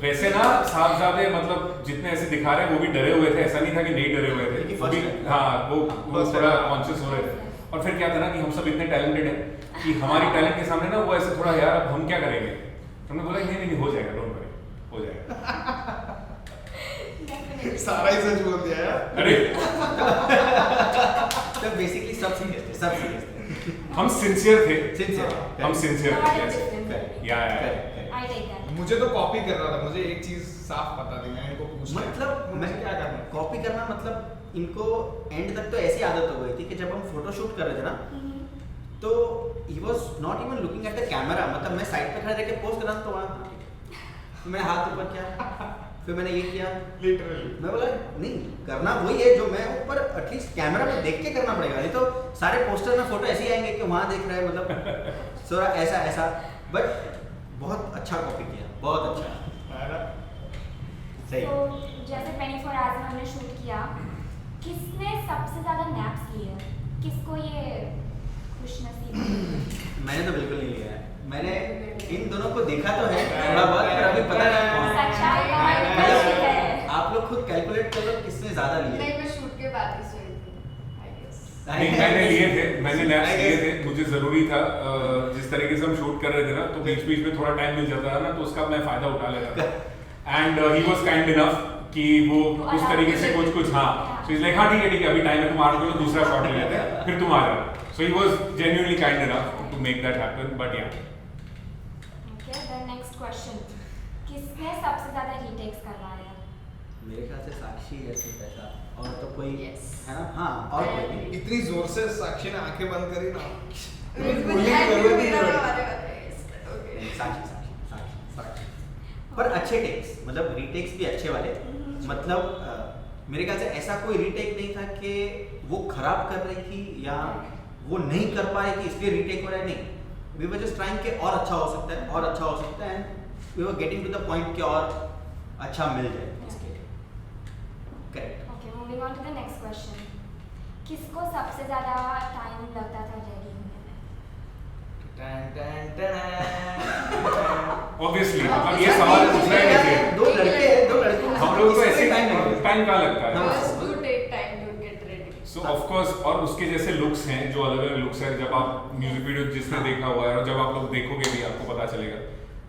वैसे ना साहबजादे मतलब जितने ऐसे दिखा रहे हैं वो भी डरे हुए थे, ऐसा नहीं था कि नहीं डरे हुए थे, क्योंकि वो भी first है। हाँ वो first थोड़ा है। कॉन्शियस हो रहे थे। और फिर क्या था ना कि हम सब इतने टैलेंटेड हैं कि हमारी टैलेंट के सामने ना वो ऐसे थोड़ा यार अब हम क्या करेंगे, हमने बोला नहीं नहीं हो जाएगा, डोंट वरी, हो जाएगा। सारा ही सच बोल दिया यार। अरे तो बेसिकली सब सीरियस थे, सब सीरियस थे। हम सिंसियर थे, Sincere, हम correct. सिंसियर Not थे, a yes. difference. Correct. या Correct, correct. I take that. मुझे तो कॉपी कर रहा था, मुझे एक चीज साफ पता थी, मैं इनको पूछ मतलब मैं क्या करना है? कॉपी करना, मतलब इनको एंड तक तो ऐसी आदत हो गई थी कि जब हम फोटो शूट कर रहे थे ना, तो he was not even looking at the camera. मतलब मैं साइड पे खड़े रह के पोज कर रहा था, तो वहाँ मैंने हाथ ऊपर किया, फिर मैंने ये किया। लिटरली मैं बोला नहीं, करना वही है जो मैं हूँ, पर एटलीस्ट कैमरा में देख के करना पड़ेगा, नहीं तो सारे पोस्टर में फोटो ऐसे ही आएंगे कि वहाँ देख रहा है, मतलब सोरा ऐसा ऐसा। बट बहुत अच्छा कॉपी किया, बहुत अच्छा, सही। तो जैसे 24 आवर्स में हमने शूट किया, किसने सबसे ज्यादा नैप्स लिए? किसको ये खुशनसीब? मैंने तो बिल्कुल नहीं लिया है। मैंने इन दोनों को देखा तो है थोड़ा बहुत, पर अभी पता नहीं कौन। सच्चाई बहुत कड़वी है। आप लोग खुद कैलकुलेट कर लो किसने ज्यादा लिए। नहीं, मैं शूट के बाद ही सोई थी, I guess. नहीं मैंने लिए थे, मैंने नैप्स लिए थे, मुझे जरूरी था। जिस तरीके से हम शूट कर रहे थे ना, तो बीच बीच में थोड़ा टाइम मिल जाता था ना, तो उसका मैं फायदा उठा लेता था। And he was kind enough कि वो उस तरीके से कुछ हाँ, सो इज लाइक हाँ ठीक है अभी टाइम है, तुम आ रहे हो, दूसरा शॉट ले लेते हैं, फिर तुम आ जाओ। So he was genuinely kind enough to make that happen, but yeah Okay, then next question. किसने सबसे ज्यादा रीटेक्स करवाया? मेरे ख्याल से साक्षी है सिर्फ ऐसा, और तो कोई Yes. है ना। हाँ, और कोई नहीं। इतनी जोर से साक्षी ने आंखें बंद करी ना, बिल्कुल, बोलने की I जरूरत knew ही मेरा नहीं पड़ी। वाले वाले, yes, okay. नहीं, साक्षी। पर अच्छे टेक्स, मतलब रीटेक्स भी अच्छे वाले। मतलब मेरे ख्याल से ऐसा कोई रीटेक नहीं था कि वो खराब कर रही थी या वो नहीं कर पा रही थी इसलिए रीटेक हो रहा है, नहीं। वी वर जस्ट ट्राइंग कि और अच्छा हो सकता है, और अच्छा हो सकता है, and we were getting to the point कि और अच्छा मिल जाए इसके लिए। Correct. Okay, moving on to the next question. किसको सबसे ज्यादा टाइम लगता था रेडी होने में? Ton ton ton. ऑब्वियसली मतलब ये सवाल पूछना ही नहीं चाहिए। दो लड़के हम लोग तो ऐसे टाइम टाइम कहाँ लगता है। Girls do take time to get ready. So of course, और उसके जैसे लुक्स हैं जो अलग अलग लुक्स हैं, जब आप म्यूजिक वीडियो जिसने देखा हुआ है और जब आप लोग देखोगे भी आपको पता चलेगा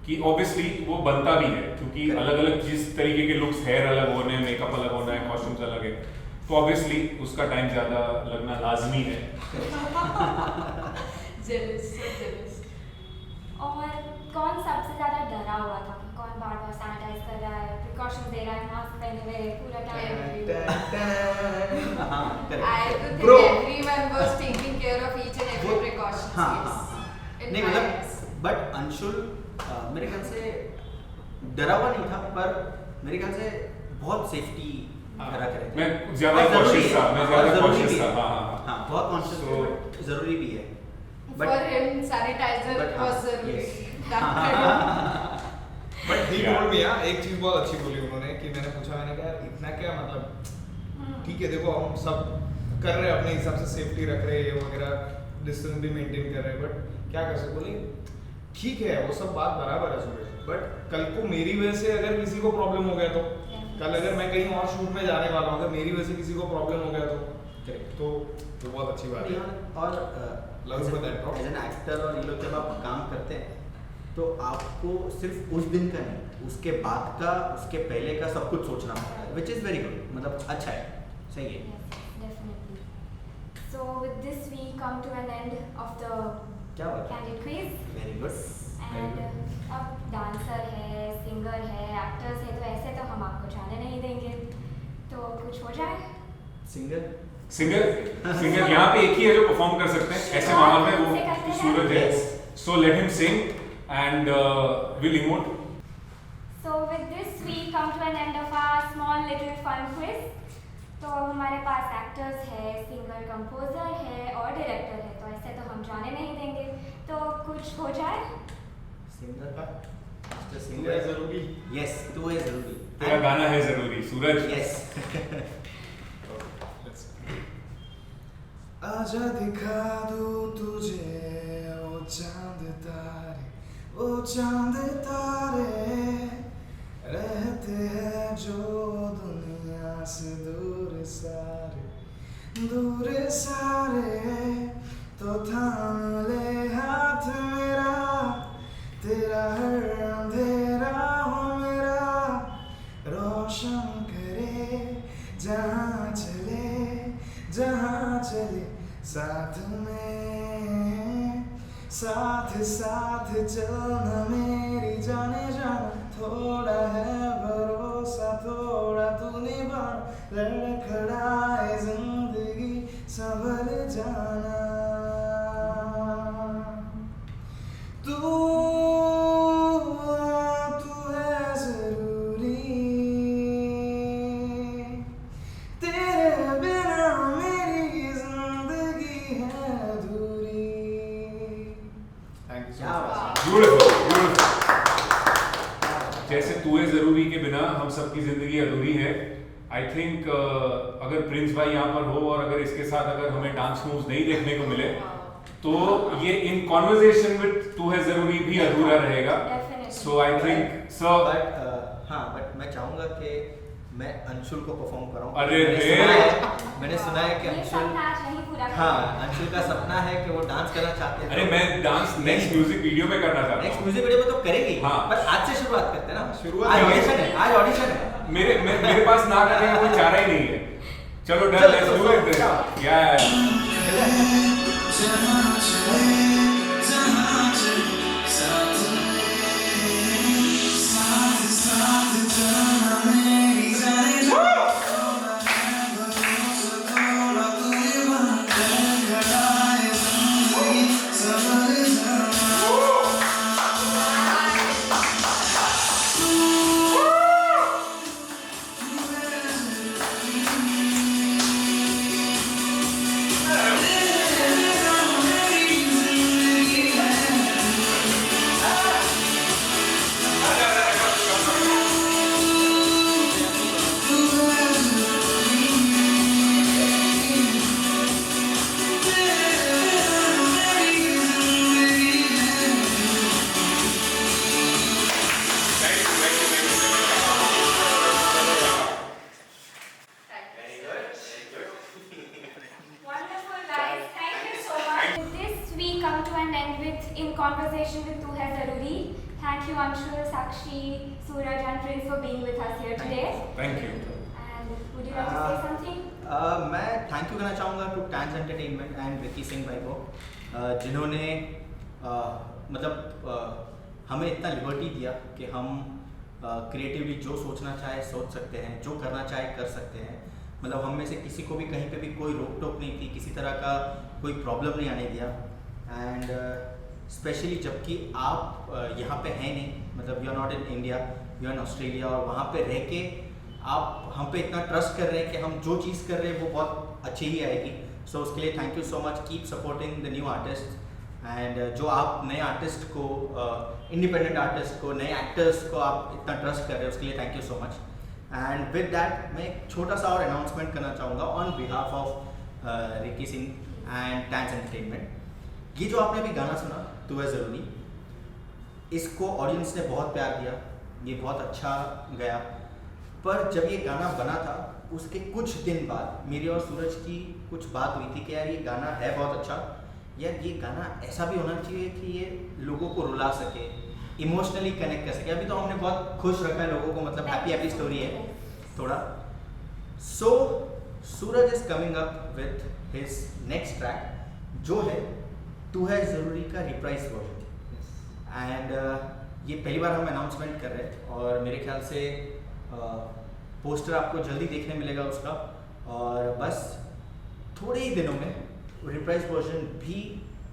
कि ऑब्वियसली वो बनता भी है, क्योंकि अलग अलग जिस तरीके के लुक्स, हेयर अलग होने हैं, मेकअप अलग होना है, कॉस्ट्यूम्स अलग है, तो ऑब्वियसली उसका टाइम ज़्यादा लगना लाजमी है। Jealous, so jealous. और कौन सबसे ज्यादा डरा हुआ था कि कौन बार बार सैनिटाइज कर रहा है, प्रिकॉशंस दे रहा है, मास्क पहने हुए पूरा टाइम? टन टन। हाँ, I correct. do think Bro. everyone was taking care of each and every वो- precautions. हाँ, Yes. हाँ, हाँ। It नहीं मतलब बट अंशुल मेरे ख्याल से डरा हुआ नहीं था, पर मेरे ख्याल से बहुत सेफ्टी रख रहे थे। मैं ज़्यादा कॉशियस था, हाँ बहुत कॉन्शियस जरूरी भी है। For him, sanitizer was ज़रूरी। बट ही टोल्ड मी एक चीज बहुत अच्छी बोली उन्होंने कि मैंने पूछा, मैंने कहा इतना क्या मतलब ठीक है देखो हम सब कर रहे हैं अपने हिसाब से, सेफ्टी रख रहे हैं वगैरह, डिस्टेंस भी मेंटेन कर रहे हैं, बट क्या कर सकते, बोले ठीक है वो सब बात बराबर है सूरज, बट कल को मेरी वजह से अगर किसी को प्रॉब्लम हो गया तो, कल अगर मैं कहीं और शूट में जाने वाला हूँ अगर मेरी वजह से किसी को प्रॉब्लम हो गया तो बहुत अच्छी बात है। और एज एन एक्टर और ये लोग जब आप काम करते हैं तो आपको सिर्फ उस दिन का नहीं, उसके बाद का, उसके पहले का सब कुछ सोचना होता है, विच इज़ वेरी गुड, मतलब अच्छा है, सही है। Definitely. So with this we come to an end of the क्या बात है, candid quiz. Very good. And अब डांसर है, सिंगर है, एक्टर्स है, तो ऐसे तो हम आपको जाने नहीं देंगे, तो कुछ हो जाए। सिंगर यहाँ पे एक ही है जो परफॉर्म कर सकते हैं ऐसे माहौल में, वो सूरज है, so let him Singh and we'll emote. So with this we come to an end of our small little fun quiz. तो हमारे पास एक्टर्स है, सिंगर, कंपोजर है और डायरेक्टर है, तो ऐसे तो हम जाने नहीं देंगे, तो कुछ हो जाए। सिंगर का तू सिंगर है जरूरी, यस तू है जरूरी, तेरा गाना है जरूरी सूरज। यस। आजा दिखा दूं तुझे ओ चांद तारे, ओ चांद तारे रहते हैं जो दुनिया से दूर सारे तो थाम ले हाथ मेरा, तेरा हर अंधेरा हो मेरा, रोशन करे जहाँ चले साथ में, साथ चलना मेरी जाने जाना, थोड़ा है भरोसा थोड़ा तू निभा, लड़खड़ाए जिंदगी संभल जाना, तू है जरूरी, तेरे बिना मेरी जिंदगी है अधूरी। थैंक यू क्या बात ब्यूटीफुल। जैसे तू है जरूरी के बिना हम सबकी जिंदगी अधूरी है, आई थिंक अगर प्रिंस भाई यहाँ पर हो और अगर इसके साथ अगर हमें डांस मूव्स नहीं देखने को मिले तो ये इन कॉन्वर्सेशन विद तू है जरूरी भी अधूरा रहेगा। सो आई थिंक सो बट हाँ, बट मैं चाहूँगा कि मैं अंशुल को परफॉर्म कराऊँ। अरे मैंने सुना है कि ये अंशुल, सपना आज नहीं पूरा कर हाँ पाए। अंशुल का सपना है कि वो डांस करना चाहते हैं। अरे मैं डांस नेक्स्ट म्यूजिक वीडियो में करना चाहता नेक्स्ट हूँ। म्यूजिक वीडियो में तो करेगी, हाँ। पर आज से शुरुआत करते हैं ना। शुरुआत आज करेंगे। ऑडिशन है, आज ऑडिशन है। मेरे पास ना करने का कोई चारा ही नहीं है। चलो डन, लेट्स डू इट। या Wonderful, guys. Thank you so much. With this, we come to an end with In Conversation with Tu Hai Zaruri. Thank you, Anshul, Sakshi, Suraj, and Prince for being with us here today. Thank you. And would you like to say something? मैं thank you कहना चाहूँगा to Tens Entertainment and Vicky Singh भाई को, जिन्होंने हमें इतना liberty दिया कि हम क्रिएटिवली जो सोचना चाहे सोच सकते हैं, जो करना चाहे कर सकते हैं। मतलब हम में से किसी को भी कहीं पे भी कोई रोक टोक नहीं थी, किसी तरह का कोई प्रॉब्लम नहीं आने दिया। एंड स्पेशली जबकि आप यहाँ पे हैं नहीं, मतलब you are not in India, you are in Australia, और वहाँ पे रह के आप हम पे इतना ट्रस्ट कर रहे हैं कि हम जो चीज़ कर रहे हैं वो बहुत अच्छी ही आएगी। सो उसके लिए thank you so much, keep supporting the new artist. And जो आप नए आर्टिस्ट को, इंडिपेंडेंट आर्टिस्ट को, नए एक्टर्स को आप इतना ट्रस्ट कर रहे हैं, उसके लिए thank you so much. And with that मैं एक छोटा सा और अनाउंसमेंट करना चाहूँगा on behalf of Ricky Singh and टैंस entertainment. ये जो आपने अभी गाना सुना तू है ज़रूरी, इसको ऑडियंस ने बहुत प्यार दिया, ये बहुत अच्छा गया। पर जब ये गाना बना था उसके कुछ दिन बाद मेरी और सूरज की कुछ बात हुई थी कि यार ये गाना है बहुत अच्छा, यार ये गाना ऐसा भी होना चाहिए कि ये लोगों को रुला सके, इमोशनली कनेक्ट कर सके। अभी तो हमने बहुत खुश रखा है लोगों को, मतलब हैप्पी हैप्पी स्टोरी है थोड़ा। So Suraj is coming up with his next track जो है तू है ज़रूरी का रिप्राइज वर्जन। एंड ये पहली बार हम अनाउंसमेंट कर रहे हैं और मेरे ख्याल से पोस्टर आपको जल्दी देखने मिलेगा उसका, और बस थोड़े ही दिनों में रिप्राइज वर्जन भी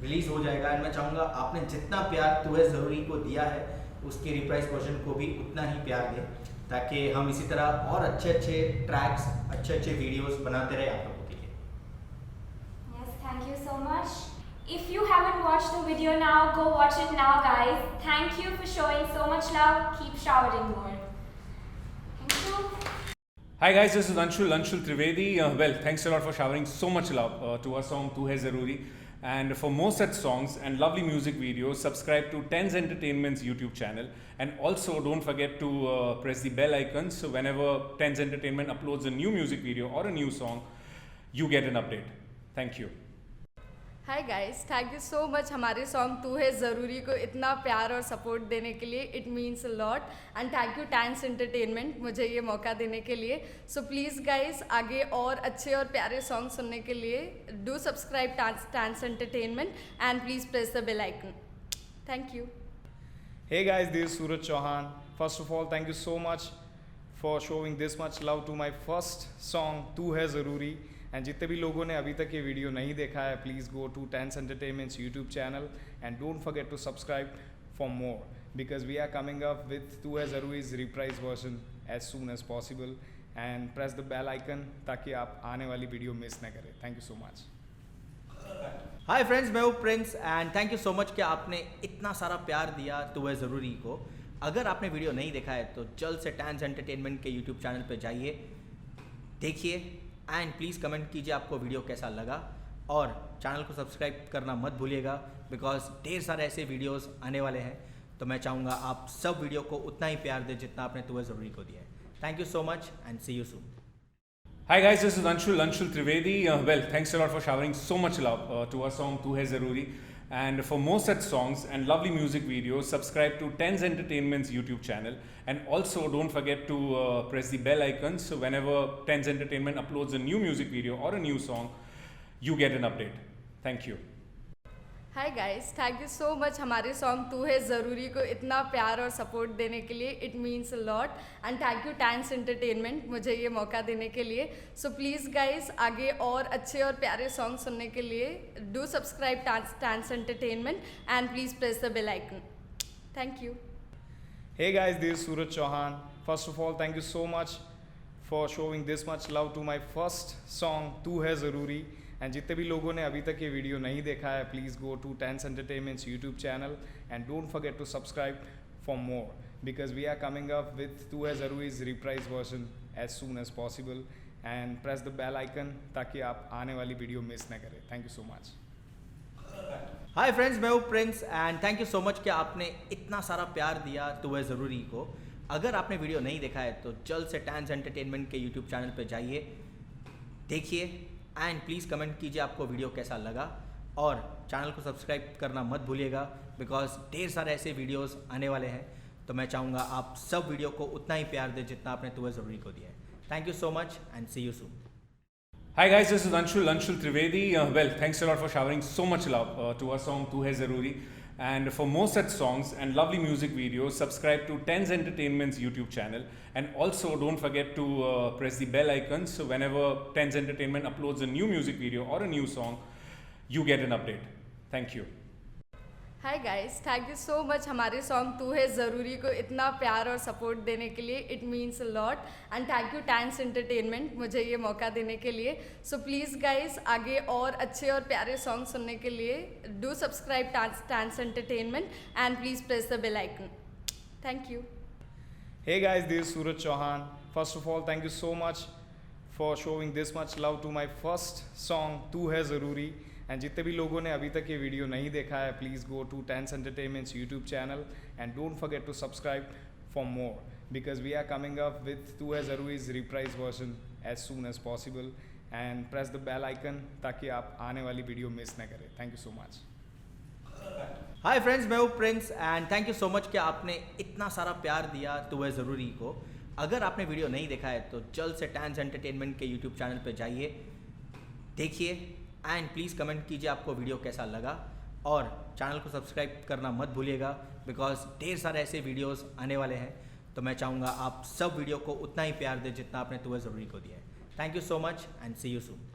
रिलीज हो जाएगा। एंड मैं चाहूँगा आपने जितना प्यार तू है ज़रूरी को दिया है उसके रिप्राइज वर्जन को भी उतना ही प्यार दें, ताकि हम इसी तरह और अच्छे अच्छे ट्रैक्स, अच्छे अच्छे वीडियोस बनाते रहे आप लोगों के लिए। Yes, thank you so much. If you haven't watched the video now, go watch it now, guys. Thank you for showing so much love. Keep showering more. Thank you. Hi guys, this is Anshul Trivedi. Well, thanks a lot for showering so much love to our song Tu Hai Zaruri. And for more such songs and lovely music videos, subscribe to Tens Entertainment's YouTube channel. And also don't forget to press the bell icon so whenever Tens Entertainment uploads a new music video or a new song, you get an update. Thank you. Hi guys, thank you so much हमारे song तू है ज़रूरी को इतना प्यार और support देने के लिए। It means a lot. And thank you टैंस entertainment मुझे ये मौका देने के लिए। सो प्लीज़ गाइस आगे और अच्छे और प्यारे सॉन्ग सुनने के लिए do subscribe Tens Entertainment and please press the bell icon. Thank you. Hey guys, this is Suraj Chauhan. First of all, thank you so much for showing this much love to my first song तू है ज़रूरी। And जितने भी लोगों ने अभी तक ये video नहीं देखा है, please go to Tens entertainments YouTube channel and don't forget to subscribe for more, because we are coming up with Tu Hai ज़रूरी's reprise version as soon as possible. And press the bell icon ताकि आप आने वाली video miss ना करें। Thank you so much. Hi friends, मैं हूँ Prince and thank you so much कि आपने इतना सारा प्यार दिया तू है ज़रूरी को। अगर आपने वीडियो नहीं देखा है तो जल्द से टैंस एंटरटेनमेंट के यूट्यूब चैनल पे जाइए, देखिए एंड प्लीज़ कमेंट कीजिए आपको वीडियो कैसा लगा, और चैनल को सब्सक्राइब करना मत भूलिएगा बिकॉज ढेर सारे ऐसे वीडियोस आने वाले हैं। तो मैं चाहूँगा आप सब वीडियो को उतना ही प्यार दें जितना आपने तू है ज़रूरी को दिया है। Thank you so much and see you soon. Hi guys, this is Anshul Trivedi. Well, thanks a lot for showering so much love to our song Tu Hai Zaruri. And for more such songs and lovely music videos, subscribe to Tens Entertainment's YouTube channel. And also don't forget to press the bell icon so whenever Tens Entertainment uploads a new music video or a new song, you get an update. Thank you. Hi guys, thank you so much हमारे song तू है ज़रूरी को इतना प्यार और support देने के लिए। It means a lot. And thank you टैंस entertainment मुझे ये मौका देने के लिए। सो प्लीज़ गाइस आगे और अच्छे और प्यारे सॉन्ग सुनने के लिए do subscribe Tens Entertainment and please press the bell icon. Thank you. Hey guys, this is Suraj Chauhan. First of all, thank you so much for showing this much love to my first song तू है ज़रूरी। And जितने भी लोगों ने अभी तक ये video नहीं देखा है, please go to Tens entertainments YouTube channel and don't forget to subscribe for more, because we are coming up with Tu Hai ज़रूरी's reprise version as soon as possible. And press the bell icon ताकि आप आने वाली video miss ना करें। Thank you so much. Hi friends, मैं हूँ Prince and thank you so much कि आपने इतना सारा प्यार दिया तू है ज़रूरी को। अगर आपने वीडियो नहीं देखा है तो जल्द से टैंस एंटरटेनमेंट के यूट्यूब चैनल पे जाइए, देखिए एंड प्लीज़ कमेंट कीजिए आपको वीडियो कैसा लगा, और चैनल को सब्सक्राइब करना मत भूलिएगा बिकॉज ढेर सारे ऐसे वीडियोस आने वाले हैं। तो मैं चाहूँगा आप सब वीडियो को उतना ही प्यार दें जितना आपने तू है ज़रूरी को दिया है। Thank you so much and see you soon. Hi guys, this is Anshul Trivedi. Well, thanks a lot for showering so much love to our song Tu Hai Zaruri. And for more such songs and lovely music videos, subscribe to Tens Entertainment's YouTube channel. And also don't forget to press the bell icon so whenever Tens Entertainment uploads a new music video or a new song, you get an update. Thank you. Hi guys, thank you so much हमारे song तू है ज़रूरी को इतना प्यार और support देने के लिए. It means a lot and thank you टैंस entertainment मुझे ये मौका देने के लिए. सो प्लीज़ गाइस, आगे और अच्छे और प्यारे सॉन्ग सुनने के लिए do subscribe Tens Entertainment and please press the bell icon. Thank you. Hey guys, this is Suraj Chauhan. First of all, thank you so much for showing this much love to my first song, तू है ज़रूरी. And जितने भी लोगों ने अभी तक ये video नहीं देखा है, please go to Tens Entertainment's YouTube channel and don't forget to subscribe for more because we are coming up with Tu Hai ज़रूरी's reprise version as soon as possible. And press the bell icon ताकि आप आने वाली video miss ना करें. Thank you so much. Hi friends, मैं हूँ Prince and thank you so much कि आपने इतना सारा प्यार दिया तू है ज़रूरी को. अगर आपने वीडियो नहीं देखा है तो जल्द से टैंस एंटरटेनमेंट के यूट्यूब चैनल पे जाइए, देखिए एंड प्लीज़ कमेंट कीजिए आपको वीडियो कैसा लगा. और चैनल को सब्सक्राइब करना मत भूलिएगा बिकॉज ढेर सारे ऐसे वीडियोस आने वाले हैं. तो मैं चाहूँगा आप सब वीडियो को उतना ही प्यार दें जितना आपने तू है ज़रूरी को दिया है. Thank you so much and see you soon.